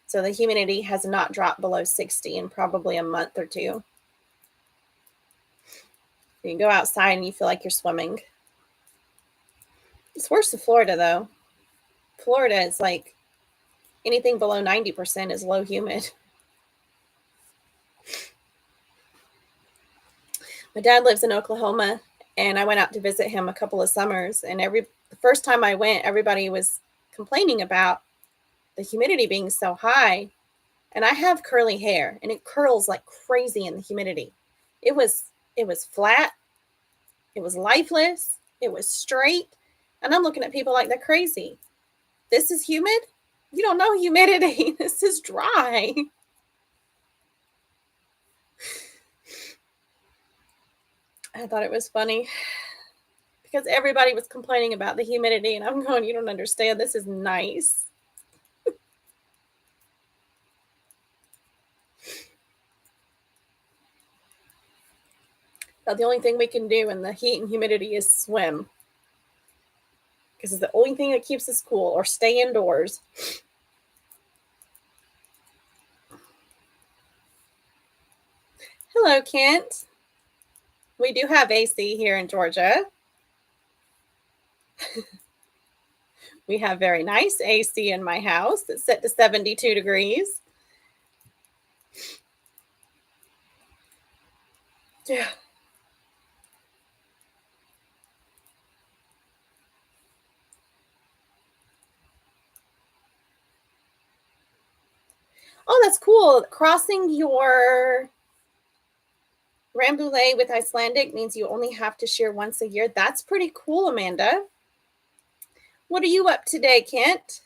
So the humidity has not dropped below 60 in probably a month or two. You can go outside and you feel like you're swimming. It's worse in Florida, though. Florida is like anything below 90% is low humid. My dad lives in Oklahoma, And I went out to visit him a couple of summers, and the first time I went, everybody was complaining about the humidity being so high. And I have curly hair, and it curls like crazy in the humidity. It was flat, it was lifeless, it was straight, and I'm looking at people like they're crazy. This is humid? You don't know humidity. This is dry. I thought it was funny because everybody was complaining about the humidity, and I'm going, you don't understand. This is nice. But the only thing we can do in the heat and humidity is swim, because it's the only thing that keeps us cool, or stay indoors. Hello, Kent. We do have AC here in Georgia. We have very nice AC in my house. It's set to 72 degrees. Yeah. Oh, that's cool. Crossing your Rambouillet with Icelandic means you only have to shear once a year. That's pretty cool, Amanda. What are you up today, Kent?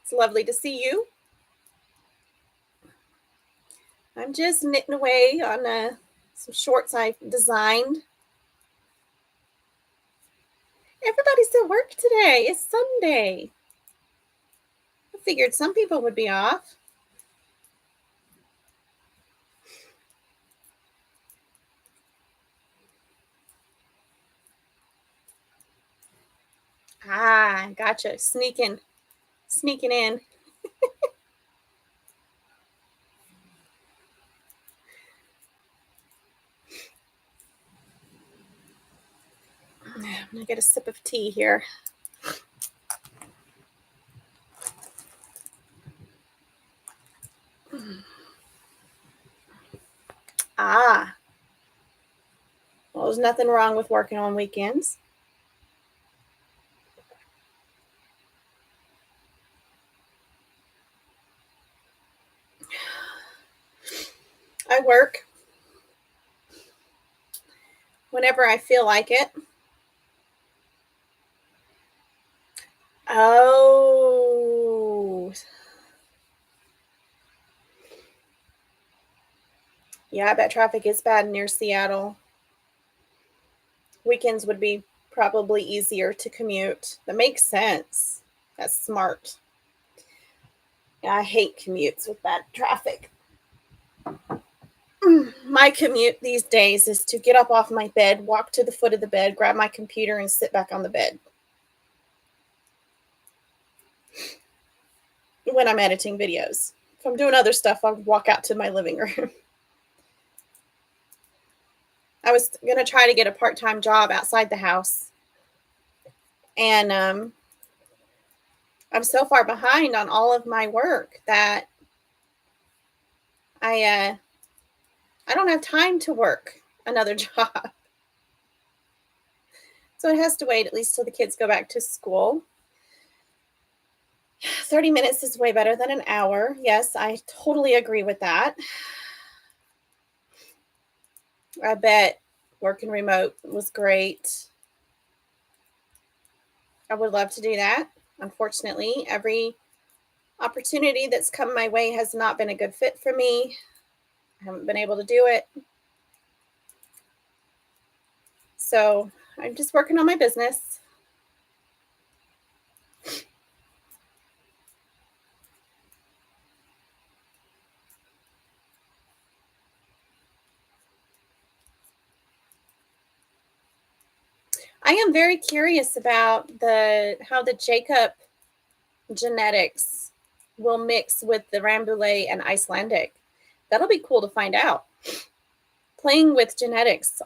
It's lovely to see you. I'm just knitting away on some shorts I designed. Everybody's at work today. It's Sunday. I figured some people would be off. Ah, gotcha. Sneaking in. I'm gonna get a sip of tea here. Ah, well, there's nothing wrong with working on weekends. I work whenever I feel like it. Oh, yeah, I bet traffic is bad near Seattle. Weekends would be probably easier to commute. That makes sense. That's smart. Yeah, I hate commutes with bad traffic. My commute these days is to get up off my bed, walk to the foot of the bed, grab my computer, and sit back on the bed. When I'm editing videos. If I'm doing other stuff, I'll walk out to my living room. I was going to try to get a part-time job outside the house. And I'm so far behind on all of my work that I don't have time to work another job. So it has to wait at least till the kids go back to school. 30 minutes is way better than an hour. Yes, I totally agree with that. I bet working remote was great. I would love to do that. Unfortunately, every opportunity that's come my way has not been a good fit for me. I haven't been able to do it. So I'm just working on my business. I am very curious about how the Jacob genetics will mix with the Rambouillet and Icelandic. That'll be cool to find out. Playing with genetics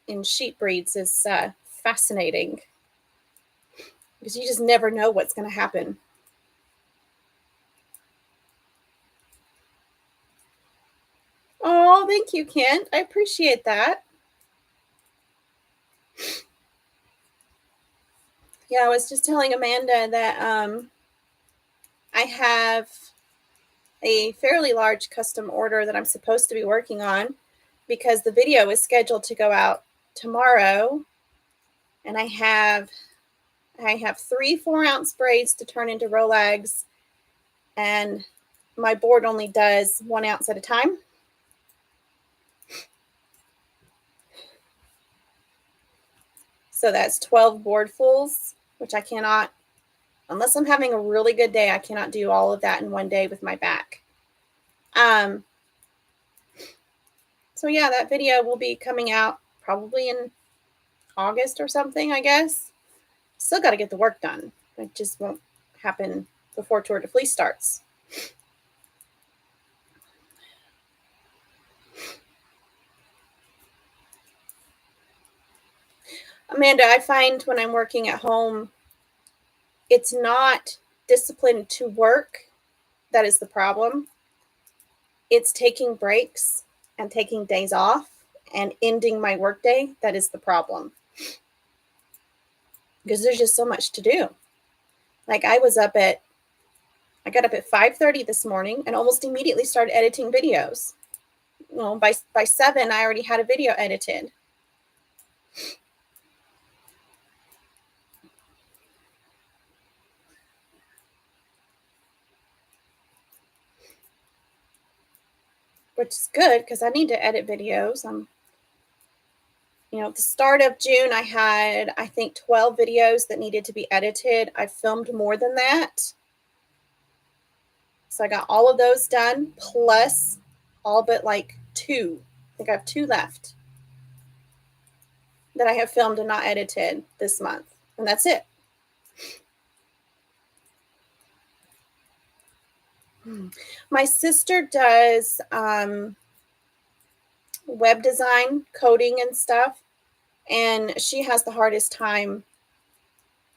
in sheep breeds is fascinating because you just never know what's going to happen. Oh, thank you, Kent. I appreciate that. Yeah, I was just telling Amanda that I have a fairly large custom order that I'm supposed to be working on because the video is scheduled to go out tomorrow, and I have 3 4-ounce braids to turn into Rolags, and my board only does 1 ounce at a time. So that's 12 boardfuls, which I cannot, unless I'm having a really good day, I cannot do all of that in one day with my back. So yeah, that video will be coming out probably in August or something, I guess. Still got to get the work done. It just won't happen before Tour de Fleece starts. Amanda, I find when I'm working at home, it's not discipline to work that is the problem. It's taking breaks and taking days off and ending my workday that is the problem. Because there's just so much to do. Like I got up at 5:30 this morning and almost immediately started editing videos. You know, by 7, I already had a video edited. Which is good because I need to edit videos. At the start of June, I had, I think, 12 videos that needed to be edited. I filmed more than that. So I got all of those done, plus all but like 2. I think I have 2 left that I have filmed and not edited this month. And that's it. My sister does web design, coding and stuff. And she has the hardest time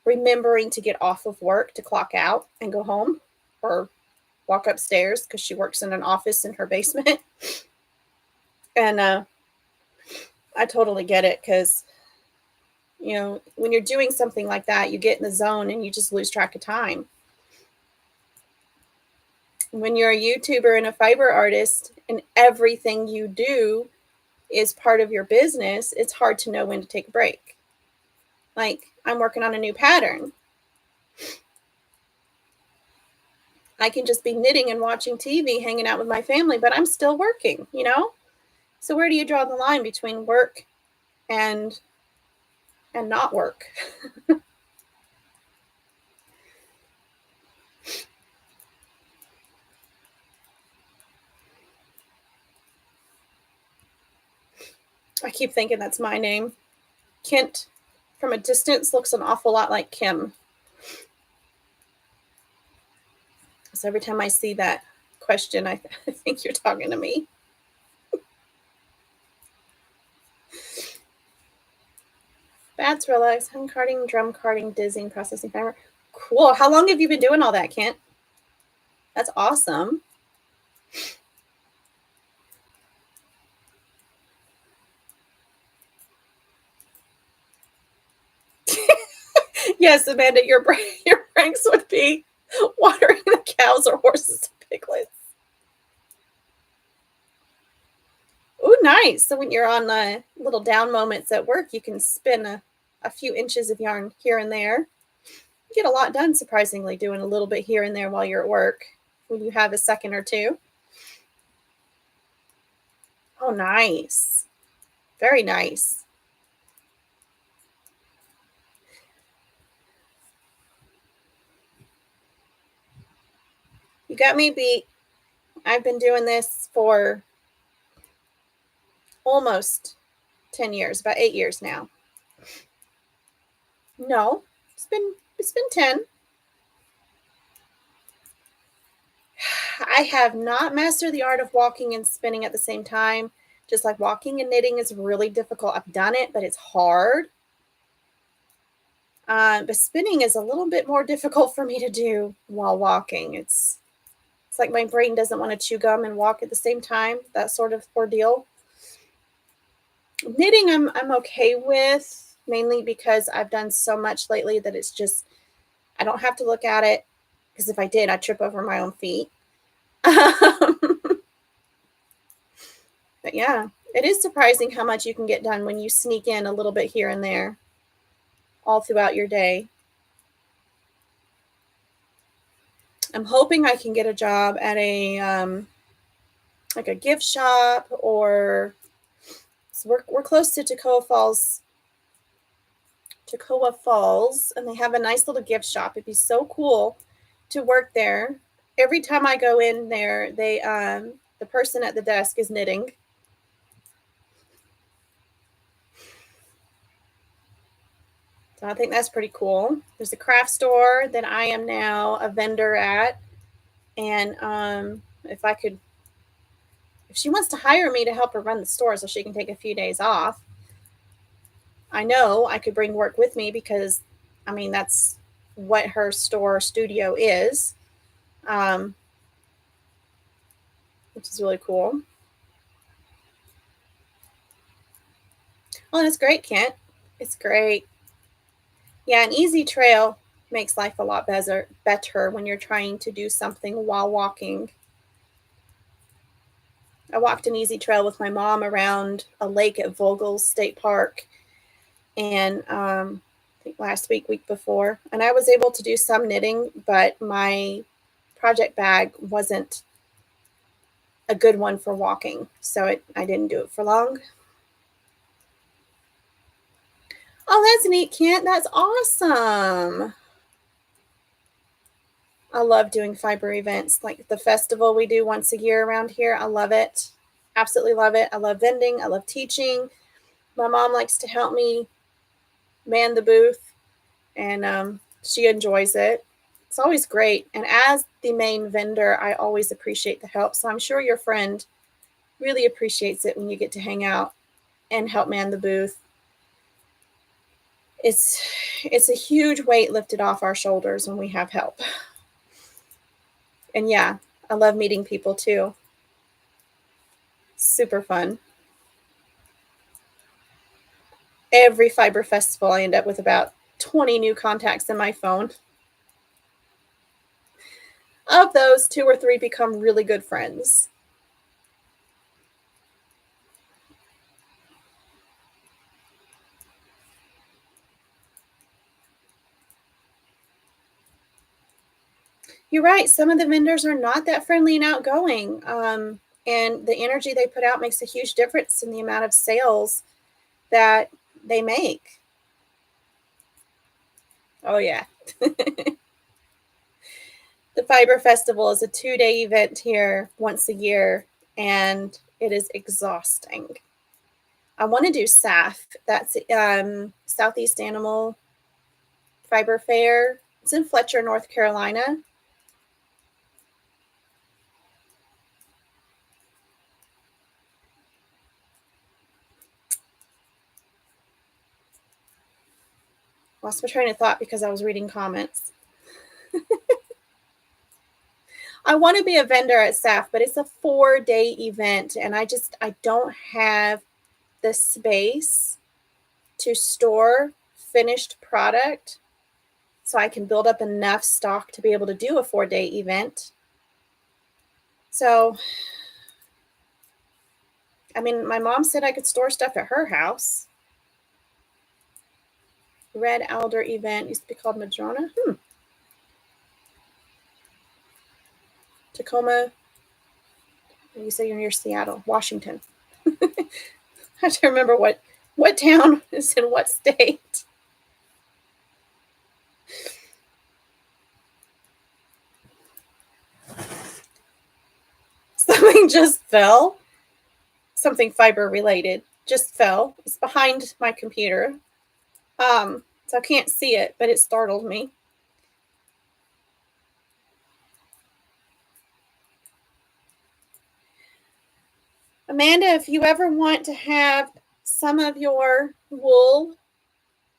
remembering to get off of work to clock out and go home or walk upstairs because she works in an office in her basement. And I totally get it because, when you're doing something like that, you get in the zone and you just lose track of time. When you're a YouTuber and a fiber artist and everything you do is part of your business, it's hard to know when to take a break. Like, I'm working on a new pattern. I can just be knitting and watching TV, hanging out with my family, but I'm still working, So where do you draw the line between work and not work? I keep thinking that's my name. Kent, from a distance, looks an awful lot like Kim. So every time I see that question, I think you're talking to me. Bats, relax, hand carding, drum carding, dizzying, processing fiber. Cool. How long have you been doing all that, Kent? That's awesome. Yes, Amanda, your pranks would be watering the cows or horses and piglets. Oh, nice. So when you're on little down moments at work, you can spin a few inches of yarn here and there. You get a lot done, surprisingly, doing a little bit here and there while you're at work when you have a second or two. Oh, nice. Very nice. You got me beat. I've been doing this for almost 10 years, about 8 years now. No, it's been 10. I have not mastered the art of walking and spinning at the same time. Just like walking and knitting is really difficult. I've done it, but it's hard. But spinning is a little bit more difficult for me to do while walking. It's like my brain doesn't want to chew gum and walk at the same time, that sort of ordeal. Knitting I'm okay with. mainly because I've done so much lately that it's just, I don't have to look at it, because if I did, I'd trip over my own feet. But yeah, it is surprising how much you can get done when you sneak in a little bit here and there all throughout your day. I'm hoping I can get a job at a like a gift shop, or so we're close to Toccoa Falls, and they have a nice little gift shop. It'd be so cool to work there. Every time I go in there, the person at the desk is knitting. So I think that's pretty cool. There's a craft store that I am now a vendor at, and if she wants to hire me to help her run the store so she can take a few days off, I know I could bring work with me, because I mean that's what her store studio is, um, which is really cool. Oh, that's great, Kent. It's great. Yeah, an easy trail makes life a lot better when you're trying to do something while walking. I walked an easy trail with my mom around a lake at Vogel State Park, and I think last week before, and I was able to do some knitting, but my project bag wasn't a good one for walking, so I didn't do it for long. Oh, that's neat, Kent. That's awesome. I love doing fiber events, like the festival we do once a year around here. I love it. Absolutely love it. I love vending. I love teaching. My mom likes to help me man the booth, and she enjoys it. It's always great. And as the main vendor, I always appreciate the help. So I'm sure your friend really appreciates it when you get to hang out and help man the booth. It's a huge weight lifted off our shoulders when we have help. And yeah, I love meeting people too. Super fun. Every fiber festival, I end up with about 20 new contacts in my phone. Of those, 2 or 3 become really good friends. You're right. Some of the vendors are not that friendly and outgoing. And the energy they put out makes a huge difference in the amount of sales that they make. Oh, yeah. The Fiber Festival is a 2-day event here once a year, and it is exhausting. I want to do SAF. That's Southeast Animal Fiber Fair. It's in Fletcher, North Carolina. Lost my train of thought because I was reading comments. I want to be a vendor at SAF, but it's a 4-day event, and I don't have the space to store finished product so I can build up enough stock to be able to do a 4-day event. So, I mean, my mom said I could store stuff at her house. Red Alder event used to be called Madrona. Tacoma. You say you're near Seattle, Washington. I have to remember what town is in what state. Something just fell. Something fiber related just fell. It's behind my computer. So I can't see it, but it startled me. Amanda, if you ever want to have some of your wool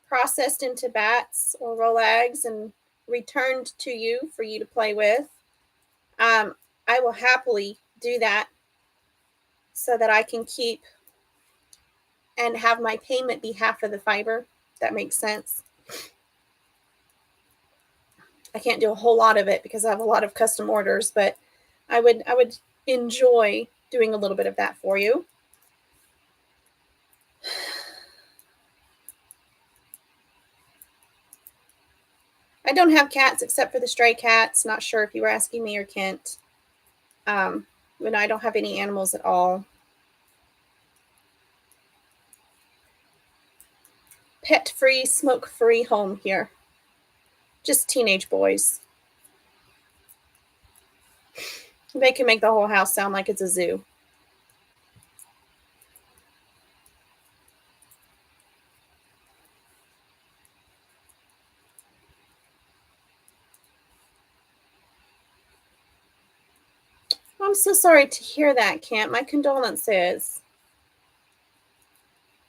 processed into bats or rollags and returned to you for you to play with, I will happily do that so that I can keep and have my payment be half of the fiber that makes sense. I can't do a whole lot of it because I have a lot of custom orders, but I would enjoy doing a little bit of that for you. I don't have cats except for the stray cats. Not sure if you were asking me or Kent. But I don't have any animals at all. Pet-free, smoke-free home here. Just teenage boys. They can make the whole house sound like it's a zoo. I'm so sorry to hear that, Kent. My condolences.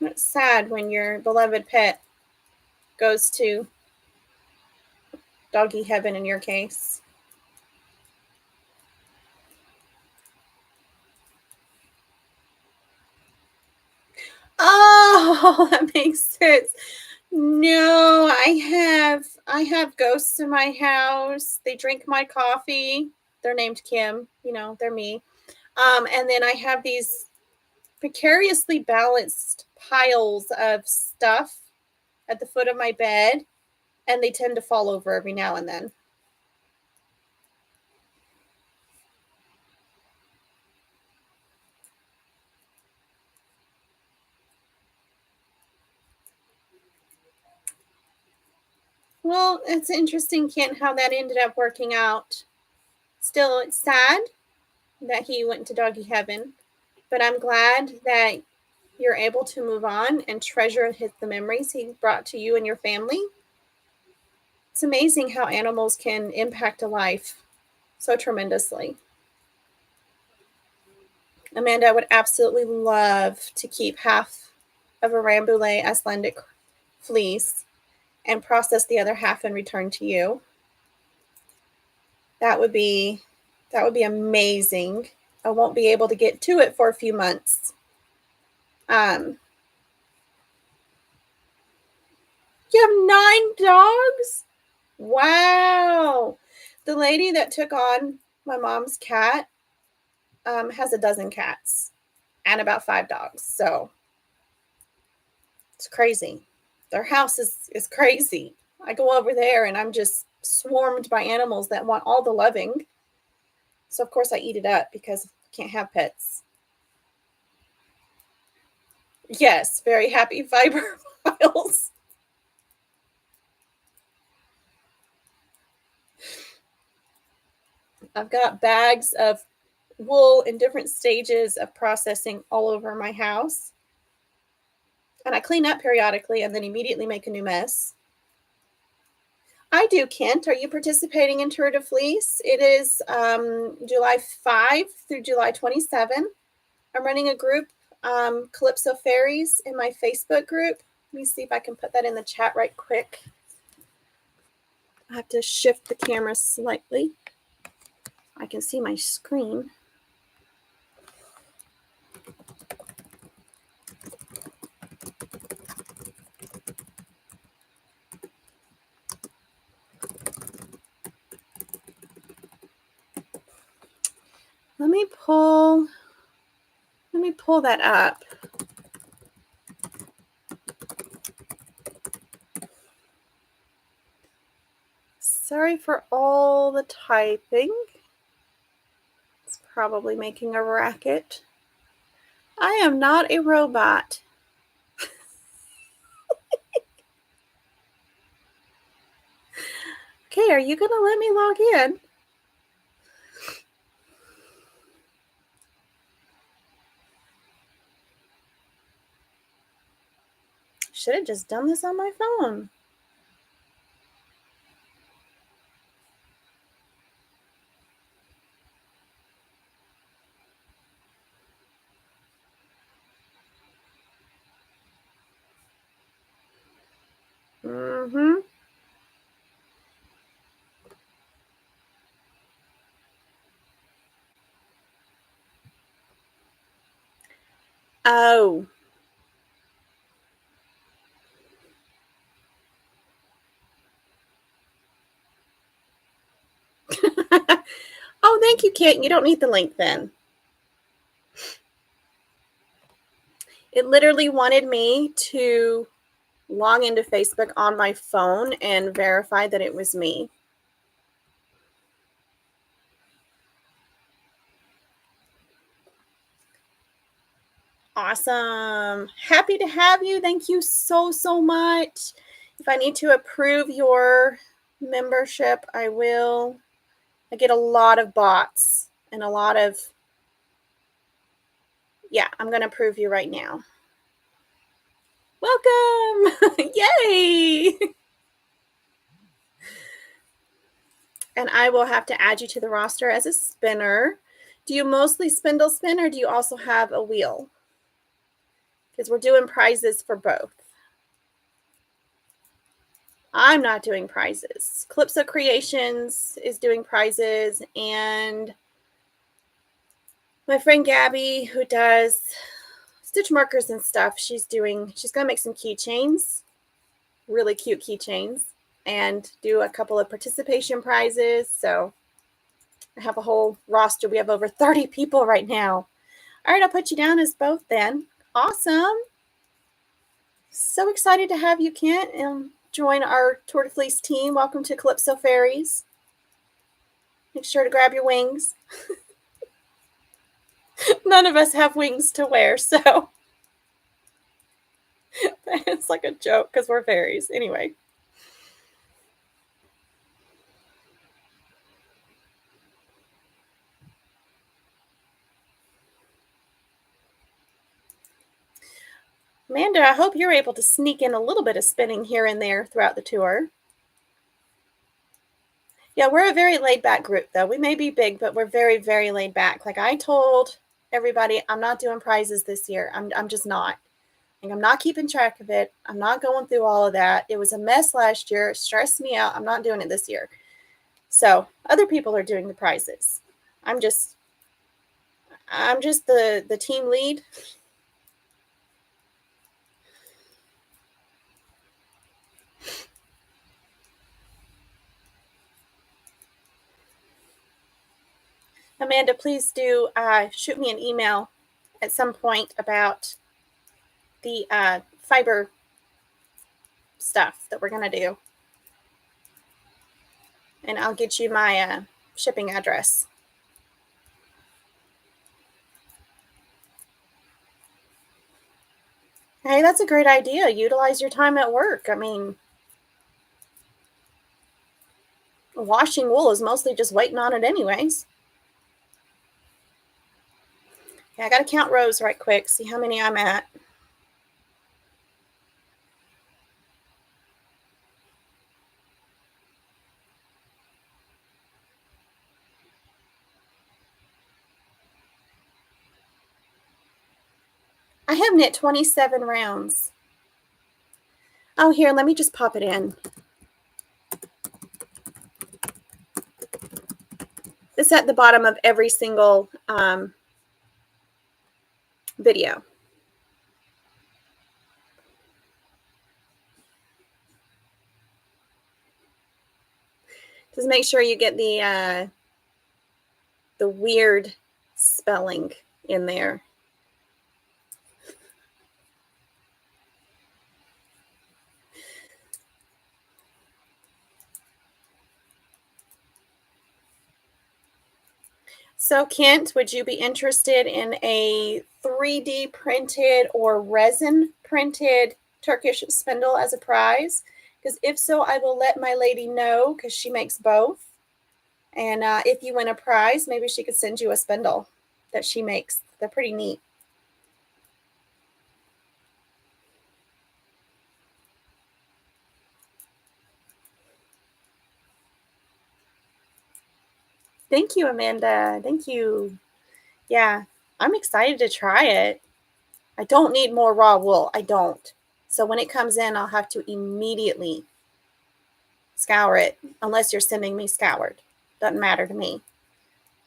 It's sad when your beloved pet goes to doggy heaven in your case. Oh, that makes sense. No, I have ghosts in my house. They drink my coffee. They're named Kim. They're me. And then I have these precariously balanced piles of stuff at the foot of my bed, and they tend to fall over every now and then. Well, it's interesting, Kent, how that ended up working out. Still, it's sad that he went to doggy heaven, but I'm glad that you're able to move on and treasure the memories he brought to you and your family. It's amazing how animals can impact a life so tremendously. Amanda, I would absolutely love to keep half of a Rambouillet Icelandic fleece and process the other half and return to you. That would be amazing. I won't be able to get to it for a few months. You have 9 dogs? Wow. The lady that took on my mom's cat has a dozen cats and about 5 dogs. So it's crazy. Their house is crazy. I go over there and I'm just swarmed by animals that want all the loving. So of course I eat it up because I can't have pets. Yes, very happy fiber files. I've got bags of wool in different stages of processing all over my house. And I clean up periodically and then immediately make a new mess. I do, Kent. Are you participating in Tour de Fleece? It is July 5 through July 27. I'm running a group, Calypso Fairies, in my Facebook group. Let me see if I can put that in the chat right quick. I have to shift the camera slightly. I can see my screen. Let me pull that up. Sorry for all the typing. It's probably making a racket. I am not a robot. Okay, are you going to let me log in? Should have just done this on my phone. Mm-hmm. Oh. you don't need the link then. It literally wanted me to log into Facebook on my phone and verify that it was me. Awesome. Happy to have you. Thank you so, so much. If I need to approve your membership, I will. I get a lot of bots and a lot of, yeah, I'm going to approve you right now. Welcome. Yay. And I will have to add you to the roster as a spinner. Do you mostly spindle spin or do you also have a wheel? Because we're doing prizes for both. I'm not doing prizes. Calypso Creations is doing prizes, and my friend Gabby, who does stitch markers and stuff, she's going to make some keychains, really cute keychains, and do a couple of participation prizes. So I have a whole roster. We have over 30 people right now. All right, I'll put you down as both then. Awesome. So excited to have you, Kent, and join our Tour de Fleece team. Welcome to Calypso Fairies. Make sure to grab your wings. None of us have wings to wear, so it's like a joke because we're fairies. Anyway. Amanda, I hope you're able to sneak in a little bit of spinning here and there throughout the tour. Yeah, we're a very laid back group, though. We may be big, but we're very, very laid back. Like I told everybody, I'm not doing prizes this year. I'm just not. Like, I'm not keeping track of it. I'm not going through all of that. It was a mess last year. It stressed me out. I'm not doing it this year. So other people are doing the prizes. I'm just the team lead. Amanda, please do shoot me an email at some point about the fiber stuff that we're going to do. And I'll get you my shipping address. Hey, that's a great idea. Utilize your time at work. I mean, washing wool is mostly just waiting on it anyways. Yeah, I got to count rows right quick, see how many I'm at. I have knit 27 rounds. Oh, here, let me just pop it in. It's at the bottom of every single video. Just make sure you get the weird spelling in there. So Kent, would you be interested in a 3D printed or resin printed Turkish spindle as a prize? Because if so, I will let my lady know because she makes both. And if you win a prize, maybe she could send you a spindle that she makes. They're pretty neat. Thank you, Amanda. Thank you. Yeah, I'm excited to try it. I don't need more raw wool. I don't. So when it comes in, I'll have to immediately scour it, unless you're sending me scoured. Doesn't matter to me.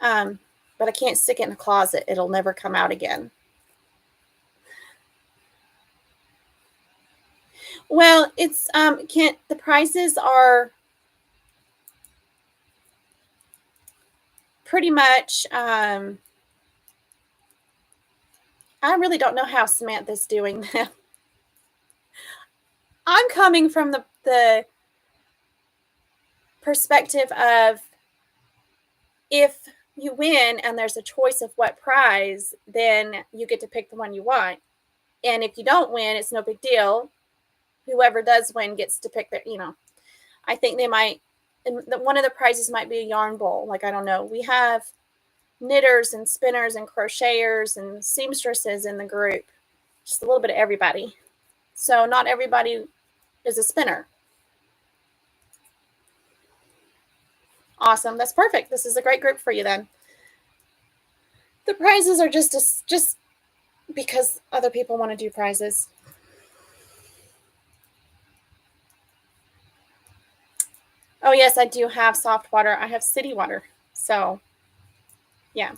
But I can't stick it in a closet. It'll never come out again. Well, it's Kent, the prices are pretty much, I really don't know how Samantha's doing that. I'm coming from the perspective of, if you win and there's a choice of what prize, then you get to pick the one you want. And if you don't win, it's no big deal. Whoever does win gets to pick their. I think they might, and one of the prizes might be a yarn bowl. Like, I don't know. We have knitters and spinners and crocheters and seamstresses in the group, just a little bit of everybody. So not everybody is a spinner. Awesome. That's perfect. This is a great group for you then. The prizes are just because other people want to do prizes. Oh, yes, I do have soft water. I have city water. So, yeah.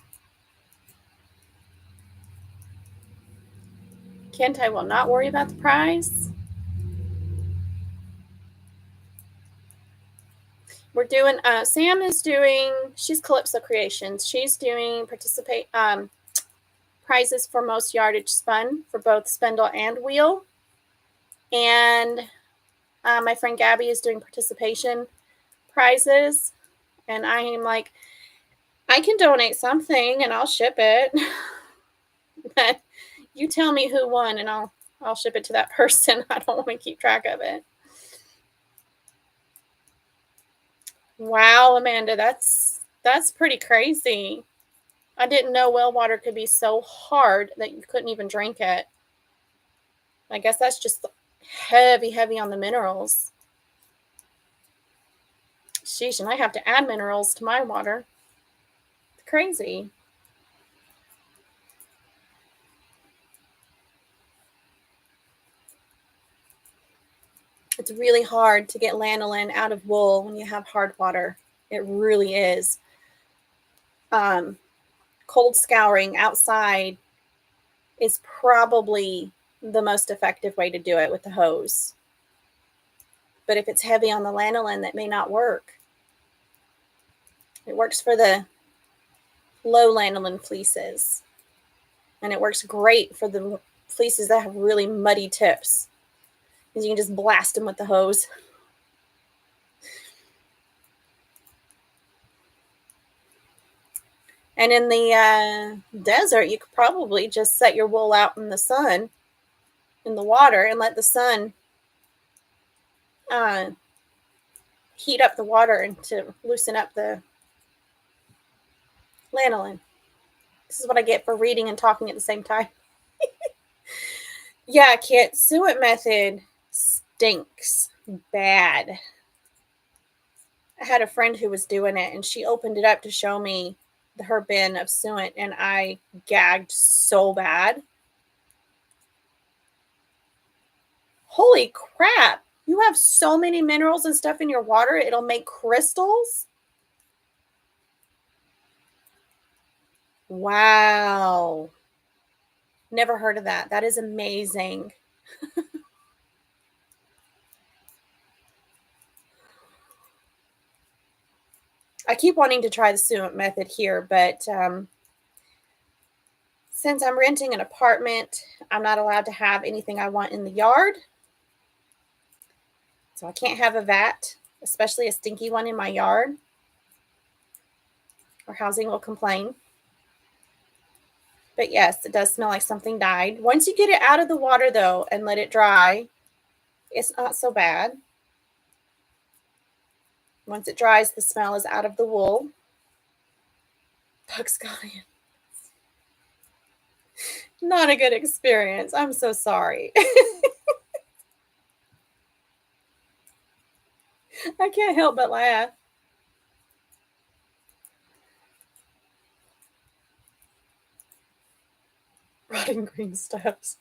Kent, I will not worry about the prize. We're doing, Sam is doing, she's Calypso Creations. She's doing prizes for most yardage spun for both spindle and wheel. And my friend Gabby is doing participation prizes. And I am like, I can donate something and I'll ship it. But you tell me who won and I'll ship it to that person. I don't want to keep track of it. Wow, Amanda, that's pretty crazy. I didn't know well water could be so hard that you couldn't even drink it. I guess that's just heavy on the minerals. Sheesh, and I have to add minerals to my water. It's crazy. It's really hard to get lanolin out of wool when you have hard water. It really is. Cold scouring outside is probably the most effective way to do it with the hose. But if it's heavy on the lanolin, that may not work. It works for the low lanolin fleeces. And it works great for the fleeces that have really muddy tips, because you can just blast them with the hose. And in the desert, you could probably just set your wool out in the sun, in the water, and let the sun heat up the water and to loosen up the lanolin. This is what I get for reading and talking at the same time. Yeah, Kit, suet method stinks bad. I had a friend who was doing it, and she opened it up to show me her bin of suet, and I gagged so bad. Holy crap! You have so many minerals and stuff in your water, it'll make crystals? Wow. Never heard of that. That is amazing. I keep wanting to try the suet method here, but since I'm renting an apartment, I'm not allowed to have anything I want in the yard. So I can't have a vat, especially a stinky one in my yard, or housing will complain. But yes, it does smell like something died. Once you get it out of the water, though, and let it dry, it's not so bad. Once it dries, the smell is out of the wool. Bugs got in. Not a good experience. I'm so sorry. I can't help but laugh. Rotting green stuffs.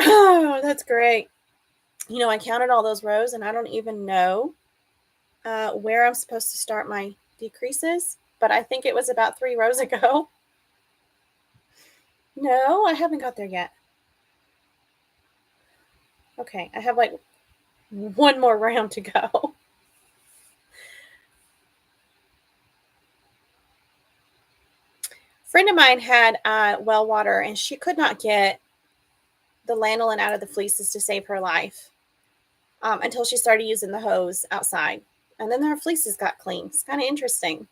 Oh, that's great. I counted all those rows, and I don't even know where I'm supposed to start my decreases, but I think it was about 3 rows ago. No, I haven't got there yet. Okay, I have like one more round to go. friend of mine had well water, and she could not get the lanolin out of the fleeces to save her life until she started using the hose outside. And then her fleeces got clean. It's kind of interesting.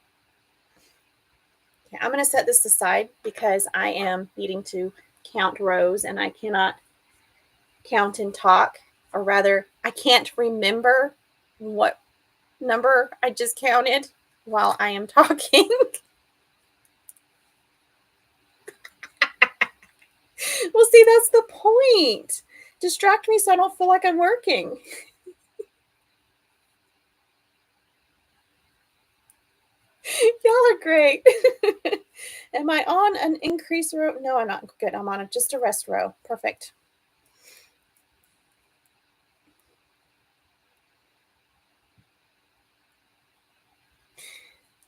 Okay, I'm going to set this aside because I am needing to count rows, and I cannot count and talk, or rather, I can't remember what number I just counted while I am talking. Well, see, that's the point. Distract me so I don't feel like I'm working. Y'all are great. Am I on an increase row? No, I'm not. Good. I'm on just a rest row. Perfect.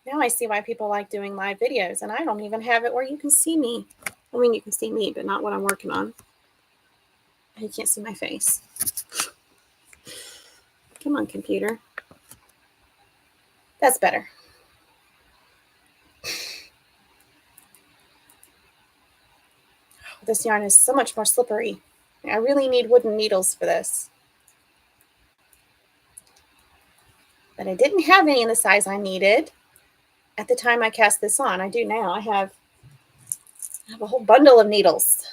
Now I see why people like doing live videos, and I don't even have it where you can see me. I mean, you can see me, but not what I'm working on. You can't see my face. Come on, computer. That's better. This yarn is so much more slippery. I really need wooden needles for this. But I didn't have any in the size I needed at the time I cast this on. I do now. I have a whole bundle of needles.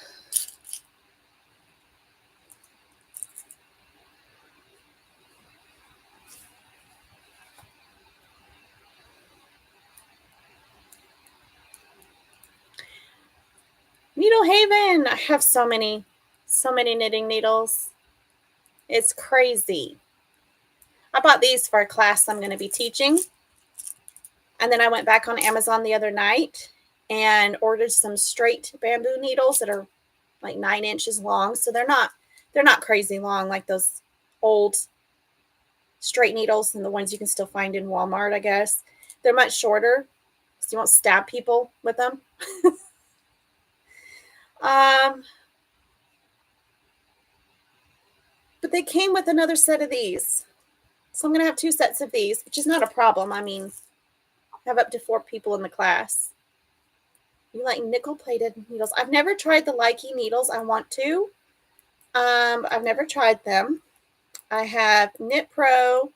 Needle Haven. I have so many knitting needles. It's crazy. I bought these for a class I'm going to be teaching. And then I went back on Amazon the other night and ordered some straight bamboo needles that are like 9 inches long. So they're not crazy long like those old straight needles and the ones you can still find in Walmart, I guess. They're much shorter, so you won't stab people with them. But they came with another set of these. So I'm going to have 2 sets of these, which is not a problem. I mean, I have up to 4 people in the class. You like nickel-plated needles? I've never tried the Likey needles. I want to. I've never tried them. I have Knit Pro.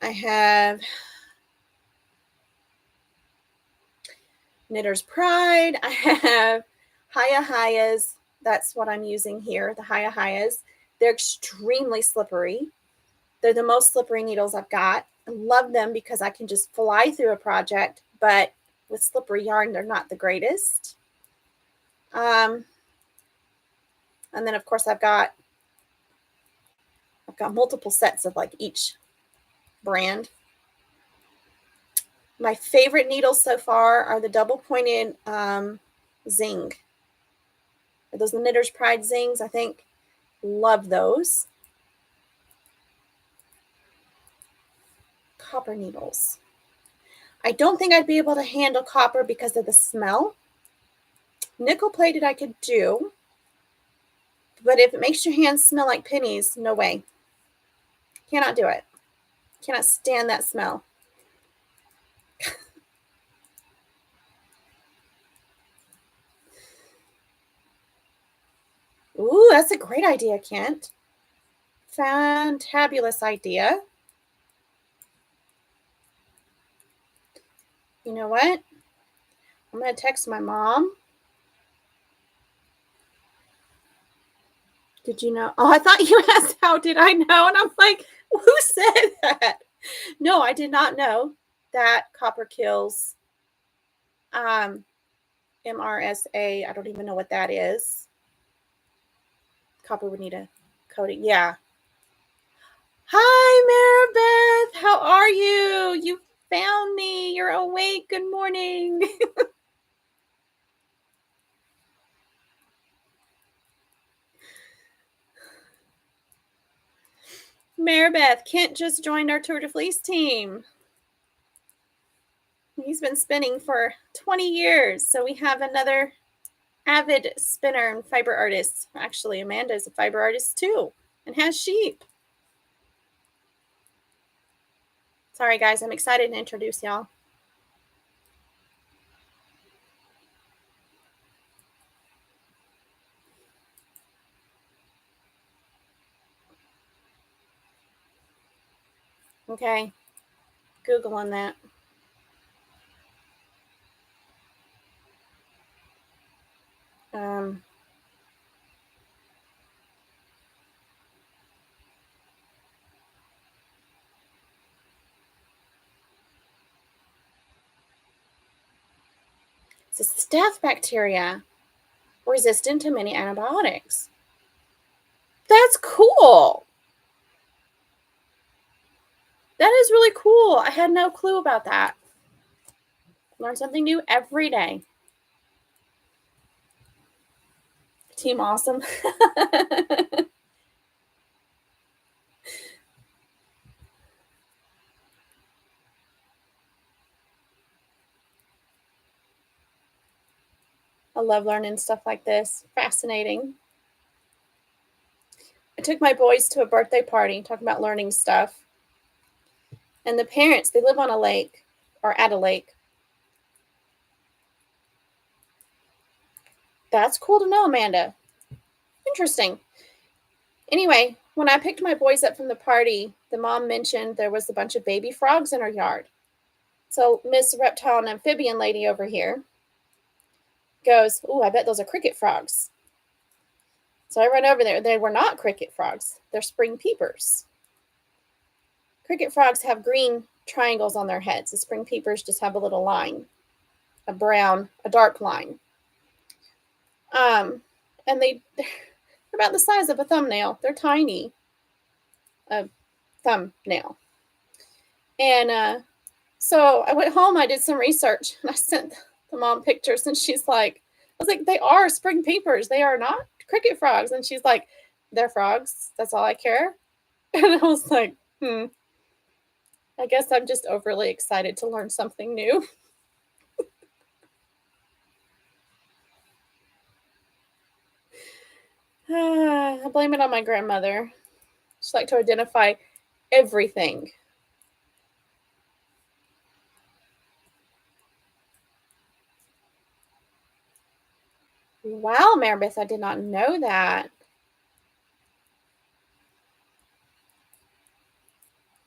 I have Knitter's Pride. I have Hayas. That's what I'm using here, the Hayas. They're extremely slippery. They're the most slippery needles I've got. I love them because I can just fly through a project, but with slippery yarn, they're not the greatest. And then, of course, I've got multiple sets of like each brand. My favorite needles so far are the double-pointed Zing. Are those the Knitter's Pride Zings, I think? Love those. Copper needles. I don't think I'd be able to handle copper because of the smell. Nickel-plated I could do, but if it makes your hands smell like pennies, no way. Cannot do it. Cannot stand that smell. Ooh, that's a great idea, Kent. Fantabulous idea. You know what? I'm going to text my mom. Did you know? Oh, I thought you asked how did I know? And I'm like, who said that? No, I did not know that copper kills MRSA. I don't even know what that is. Copper would need a coating. Yeah. Hi, Maribeth. How are you? You found me. You're awake. Good morning. Maribeth, Kent just joined our Tour de Fleece team. He's been spinning for 20 years. So we have another avid spinner and fiber artist. Actually, Amanda is a fiber artist too and has sheep. Sorry, guys. I'm excited to introduce y'all. Okay, Googling that. It's a staph bacteria resistant to many antibiotics. That's cool. That is really cool. I had no clue about that. Learn something new every day. Team awesome. I love learning stuff like this. Fascinating. I took my boys to a birthday party talking about learning stuff. And the parents, they live on a lake or at a lake. That's cool to know, Amanda. Interesting. Anyway, when I picked my boys up from the party, the mom mentioned there was a bunch of baby frogs in her yard. So Miss Reptile and Amphibian Lady over here goes, "Ooh, I bet those are cricket frogs." So I run over there. They were not cricket frogs. They're spring peepers. Cricket frogs have green triangles on their heads. The spring peepers just have a little line, a dark line. And they're about the size of a thumbnail. They're tiny. A thumbnail. And so I went home. I did some research, and I sent the mom pictures, and she's like, I was like, they are spring peepers. They are not cricket frogs. And she's like, they're frogs. That's all I care. And I was like, I guess I'm just overly excited to learn something new. I blame it on my grandmother. She liked to identify everything. Wow, Maribeth, I did not know that.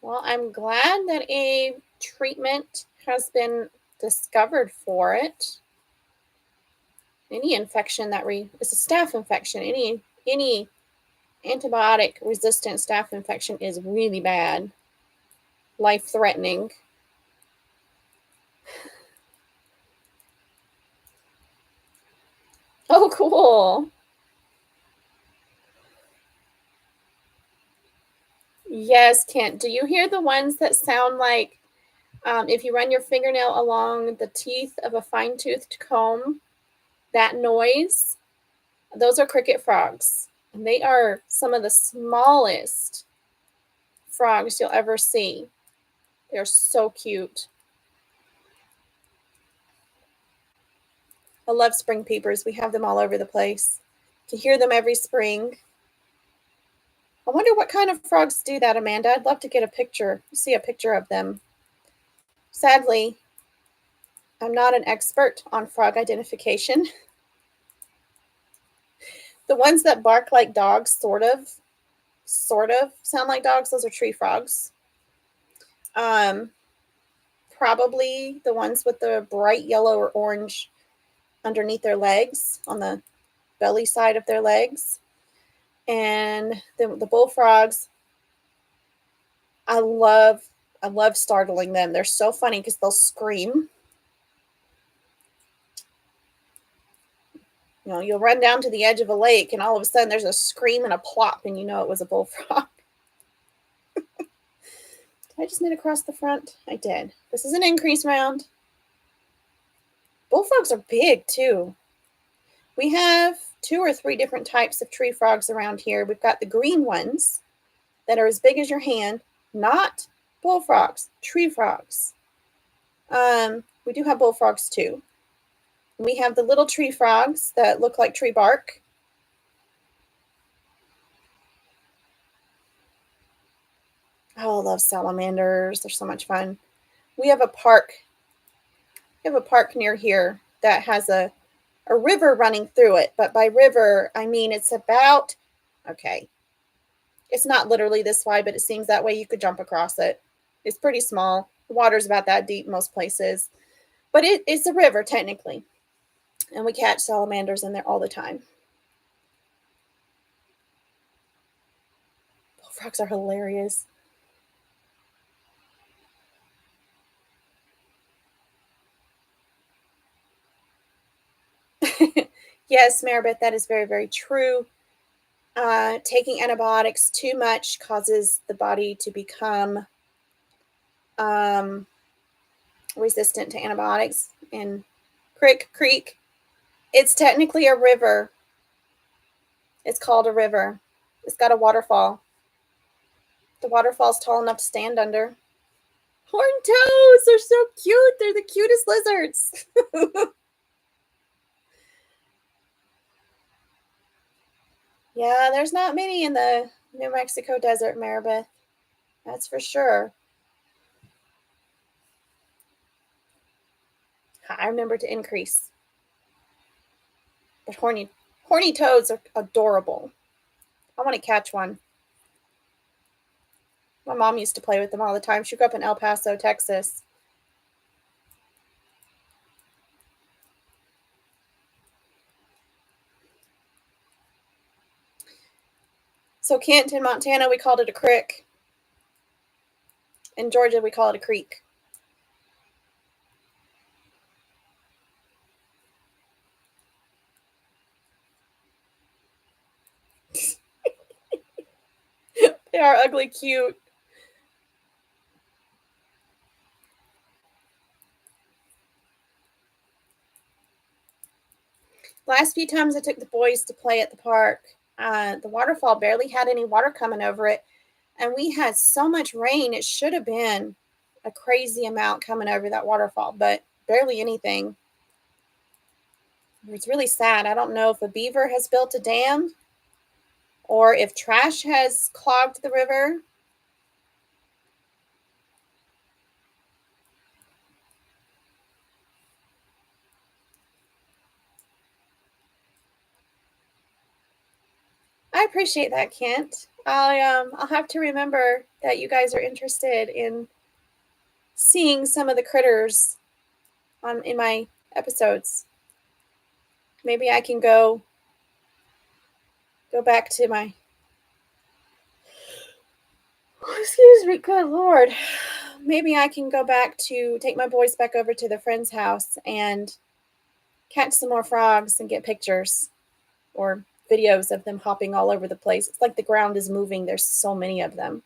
Well, I'm glad that a treatment has been discovered for it. Any infection it's a staph infection. Any antibiotic resistant staph infection is really bad, life threatening. Oh, cool. Yes, Kent. Do you hear the ones that sound like if you run your fingernail along the teeth of a fine-toothed comb, that noise? Those are cricket frogs. And they are some of the smallest frogs you'll ever see. They're so cute. I love spring peepers. We have them all over the place. You can hear them every spring. I wonder what kind of frogs do that, Amanda. I'd love to get see a picture of them. Sadly, I'm not an expert on frog identification. The ones that bark like dogs, sort of sound like dogs, those are tree frogs. Probably the ones with the bright yellow or orange underneath their legs, on the belly side of their legs. And the bullfrogs, I love startling them. They're so funny because they'll scream. You know, you'll run down to the edge of a lake, and all of a sudden there's a scream and a plop, and you know it was a bullfrog. Did I just knit across the front? I did. This is an increase round. Bullfrogs are big too. We have 2 or 3 different types of tree frogs around here. We've got the green ones that are as big as your hand, not bullfrogs, tree frogs. We do have bullfrogs too. We have the little tree frogs that look like tree bark. Oh, I love salamanders. They're so much fun. We have a park. We have a park near here that has a river running through it. But by river, I mean it's not literally this wide, but it seems that way. You could jump across it. It's pretty small. The water's about that deep most places. But it's a river, technically. And we catch salamanders in there all the time. Bullfrogs are hilarious. Yes, Maribeth, that is very, very true. Taking antibiotics too much causes the body to become um, resistant to antibiotics. And creek, it's technically a river. It's called a river. It's got a waterfall. The waterfall's tall enough to stand under. Horned toads, they're so cute. They're the cutest lizards. Yeah, there's not many in the New Mexico desert, Maribeth. That's for sure. I remember to increase. But horny toads are adorable. I want to catch one. My mom used to play with them all the time. She grew up in El Paso, Texas. So Kent in Montana, we called it a crick. In Georgia, we call it a creek. They are ugly cute. Last few times I took the boys to play at the park, the waterfall barely had any water coming over it. And we had so much rain, it should have been a crazy amount coming over that waterfall, but barely anything. It's really sad. I don't know if a beaver has built a dam or if trash has clogged the river. I appreciate that, Kent. I'll have to remember that you guys are interested in seeing some of the critters in my episodes. Maybe I can go back to my excuse me, good lord. Maybe I can go back to take my boys back over to the friend's house and catch some more frogs and get pictures or videos of them hopping all over the place. It's like the ground is moving. There's so many of them.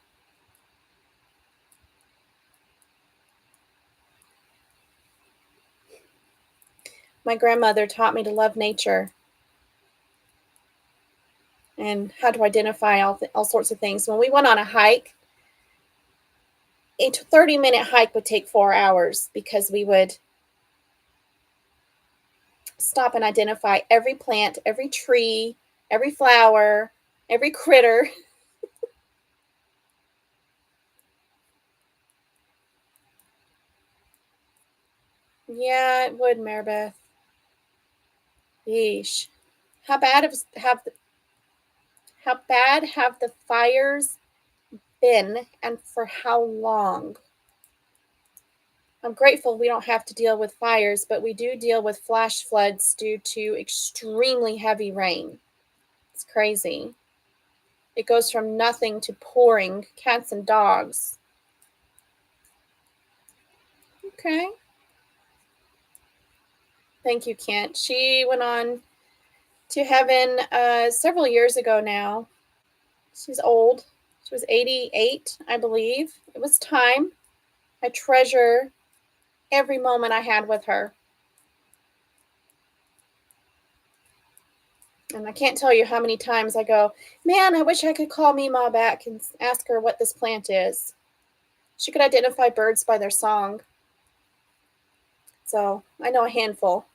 My grandmother taught me to love nature and how to identify all sorts of things. When we went on a hike, a 30-minute hike would take 4 hours because we would stop and identify every plant, every tree, every flower, every critter. Yeah, it would, Maribeth. Yeesh. How bad have the fires been, and for how long? I'm grateful we don't have to deal with fires, but we do deal with flash floods due to extremely heavy rain. It's crazy. It goes from nothing to pouring cats and dogs. Okay. Thank you, Kent. She went on to heaven several years ago now. She's old. She was 88, I believe. It was time. I treasure every moment I had with her. And I can't tell you how many times I go, man, I wish I could call Mima back and ask her what this plant is. She could identify birds by their song. So I know a handful.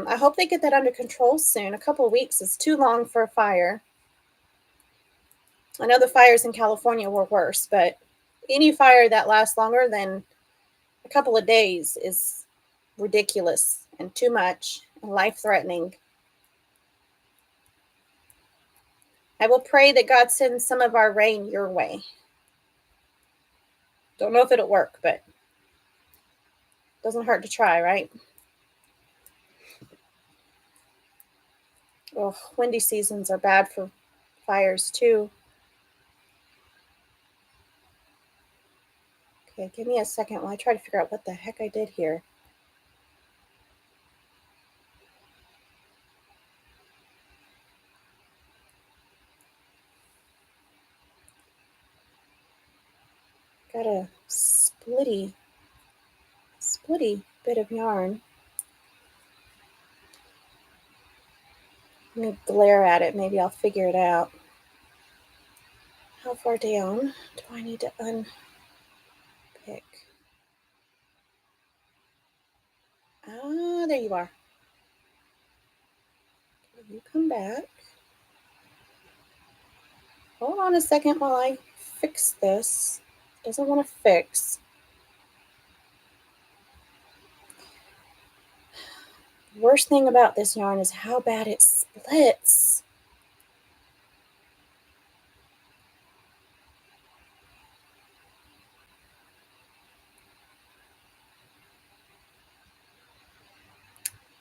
I hope they get that under control soon. A couple of weeks is too long for a fire. I know the fires in California were worse, but any fire that lasts longer than a couple of days is ridiculous and too much and life threatening. I will pray that God sends some of our rain your way. Don't know if it'll work, but doesn't hurt to try, right? Oh, windy seasons are bad for fires too. Okay, give me a second while I try to figure out what the heck I did here. Got a splitty bit of yarn. Let me glare at it. Maybe I'll figure it out. How far down do I need to unpick? Ah, there you are. You come back. Hold on a second while I fix this. Doesn't want to fix. Worst thing about this yarn is how bad it splits.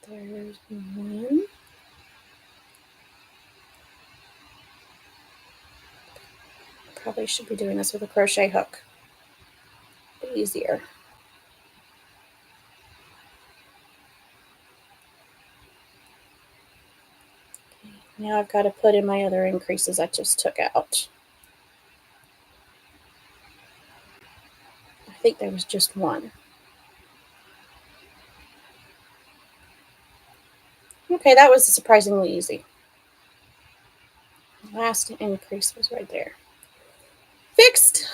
There's one. Probably should be doing this with a crochet hook. Easier. Now I've got to put in my other increases I just took out. I think there was just one. Okay, that was surprisingly easy. Last increase was right there. Fixed.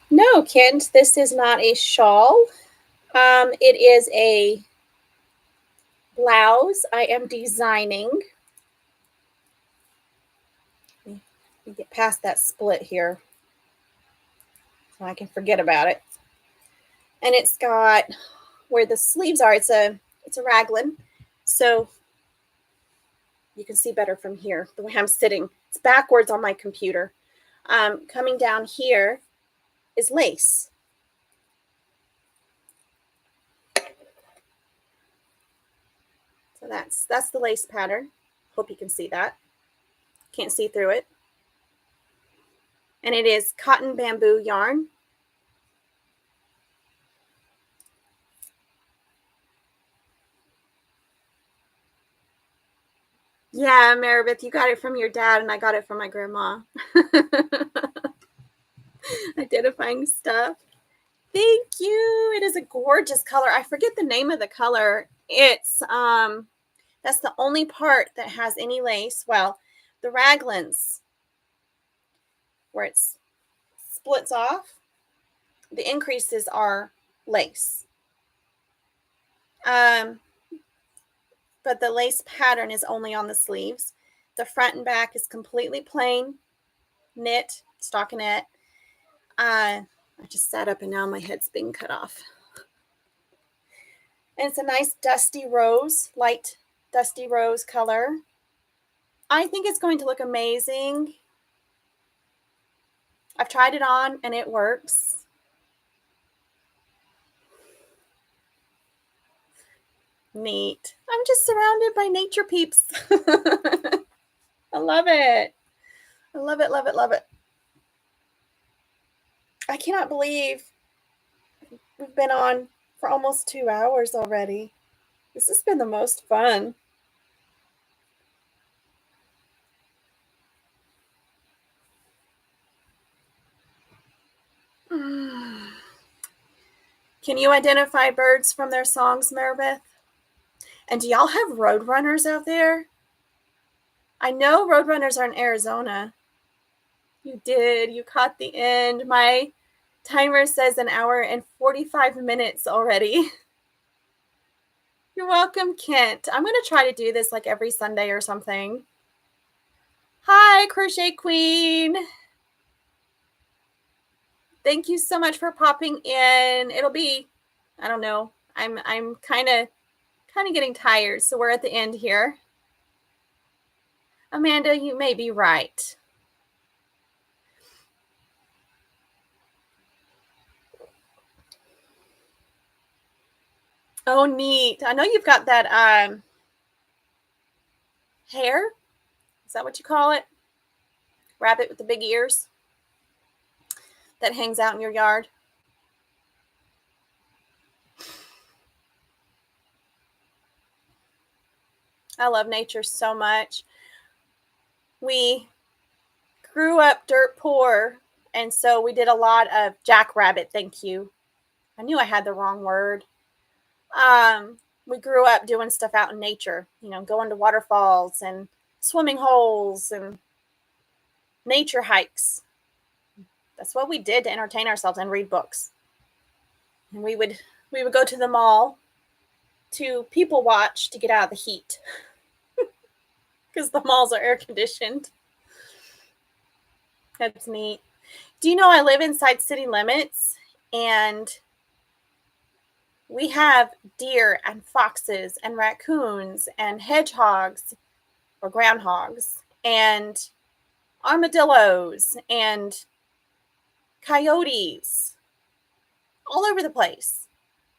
No, Kent, this is not a shawl. It is a blouse I am designing. Let me get past that split here so I can forget about it. And it's got where the sleeves are, it's a raglan. So you can see better from here, the way I'm sitting. It's backwards on my computer. Coming down here is lace. So that's the lace pattern. Hope you can see that. Can't see through it. And it is cotton bamboo yarn. Yeah, Maribeth, you got it from your dad and I got it from my grandma. Identifying stuff. Thank you. It is a gorgeous color. I forget the name of the color. It's that's the only part that has any lace. Well, the raglans where it splits off, the increases are lace. But the lace pattern is only on the sleeves. The front and back is completely plain, knit, stockinette. I just sat up and now my head's being cut off. And it's a nice dusty rose, light dusty rose color. I think it's going to look amazing. I've tried it on and it works. Neat. I'm just surrounded by nature peeps. I love it. I love it, love it, love it. I cannot believe we've been on for almost 2 hours already. This has been the most fun. Can you identify birds from their songs, Maribeth? And do y'all have roadrunners out there? I know roadrunners are in Arizona. You did. You caught the end. My timer says 1 hour and 45 minutes already. You're welcome, Kent. I'm going to try to do this like every Sunday or something. Hi, Crochet Queen. Thank you so much for popping in. It'll be, I don't know. I'm kind of getting tired, so we're at the end here. Amanda, you may be right. Oh, neat. I know you've got that hair. Is that what you call it? Rabbit with the big ears that hangs out in your yard. I love nature so much. We grew up dirt poor, and so we did a lot of jackrabbit. Thank you. I knew I had the wrong word. We grew up doing stuff out in nature, going to waterfalls and swimming holes and nature hikes. That's what we did to entertain ourselves and read books. And we would go to the mall to people watch to get out of the heat because the malls are air conditioned. That's neat. Do you know I live inside city limits, and we have deer and foxes and raccoons and hedgehogs or groundhogs and armadillos and coyotes all over the place.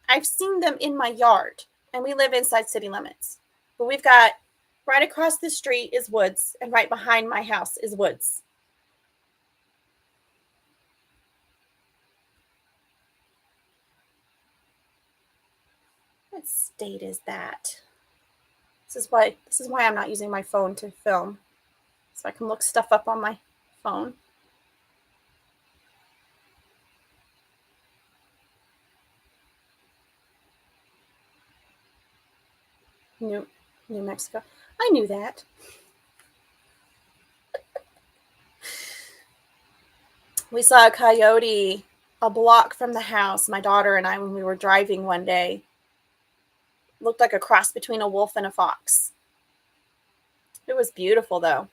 I've seen them in my yard, and we live inside city limits. But we've got right across the street is woods, and right behind my house is woods. What state is that? This is why I'm not using my phone to film, so I can look stuff up on my phone. New Mexico. I knew that. We saw a coyote a block from the house, my daughter and I, when we were driving one day. Looked like a cross between a wolf and a fox. It was beautiful, though.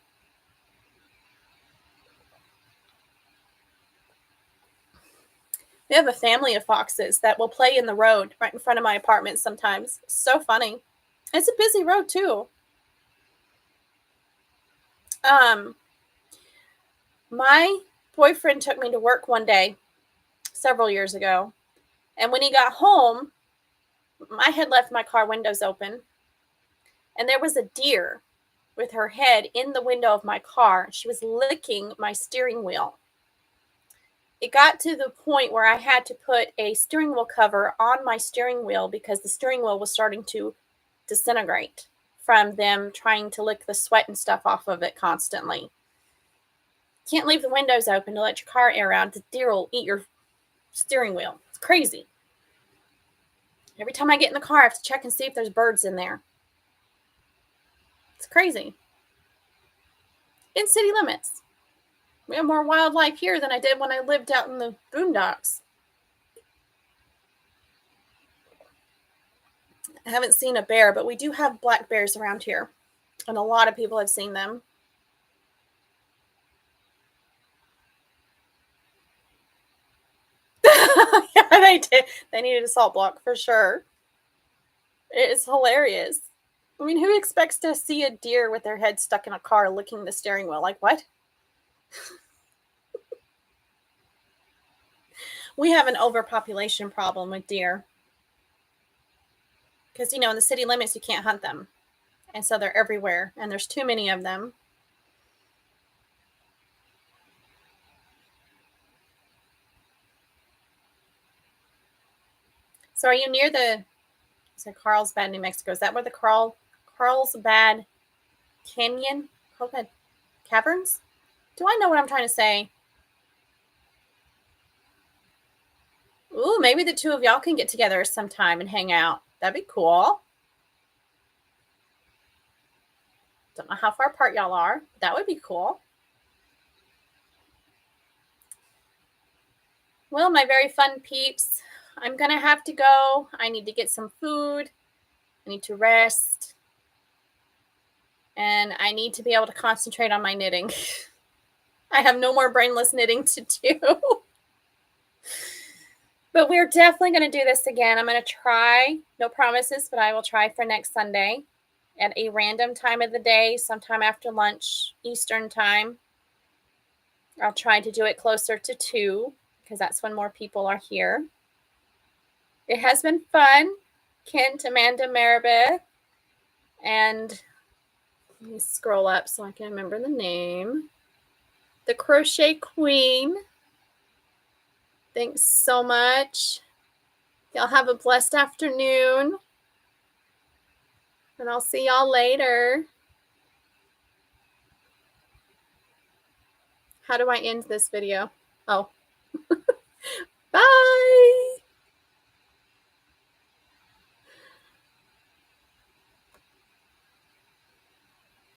We have a family of foxes that will play in the road right in front of my apartment sometimes. So funny. It's a busy road, too. My boyfriend took me to work one day several years ago, and when he got home, I had left my car windows open, and there was a deer with her head in the window of my car. She was licking my steering wheel. It got to the point where I had to put a steering wheel cover on my steering wheel because the steering wheel was starting to disintegrate from them trying to lick the sweat and stuff off of it constantly. Can't leave the windows open to let your car air out. The deer will eat your steering wheel. It's crazy. Every time I get in the car, I have to check and see if there's birds in there. It's crazy. In city limits. We have more wildlife here than I did when I lived out in the boondocks. I haven't seen a bear, but we do have black bears around here, and a lot of people have seen them. Yeah, they did. They needed a salt block for sure. It is hilarious. I mean, who expects to see a deer with their head stuck in a car licking the steering wheel? Like, what? We have an overpopulation problem with deer. Because, in the city limits, you can't hunt them. And so they're everywhere, and there's too many of them. So are you near the Carlsbad, New Mexico? Is that where the Carlsbad Canyon? Carlsbad Caverns? Do I know what I'm trying to say? Ooh, maybe the two of y'all can get together sometime and hang out. That'd be cool. Don't know how far apart y'all are, but that would be cool. Well, my very fun peeps, I'm going to have to go. I need to get some food. I need to rest. and I need to be able to concentrate on my knitting. I have no more brainless knitting to do. But we're definitely going to do this again. I'm going to try, no promises, but I will try for next Sunday at a random time of the day, sometime after lunch, Eastern time. I'll try to do it closer to 2 because that's when more people are here. It has been fun. Kent, Amanda, Maribeth, and let me scroll up so I can remember the name. The Crochet Queen. Thanks so much. Y'all have a blessed afternoon. And I'll see y'all later. How do I end this video? Oh.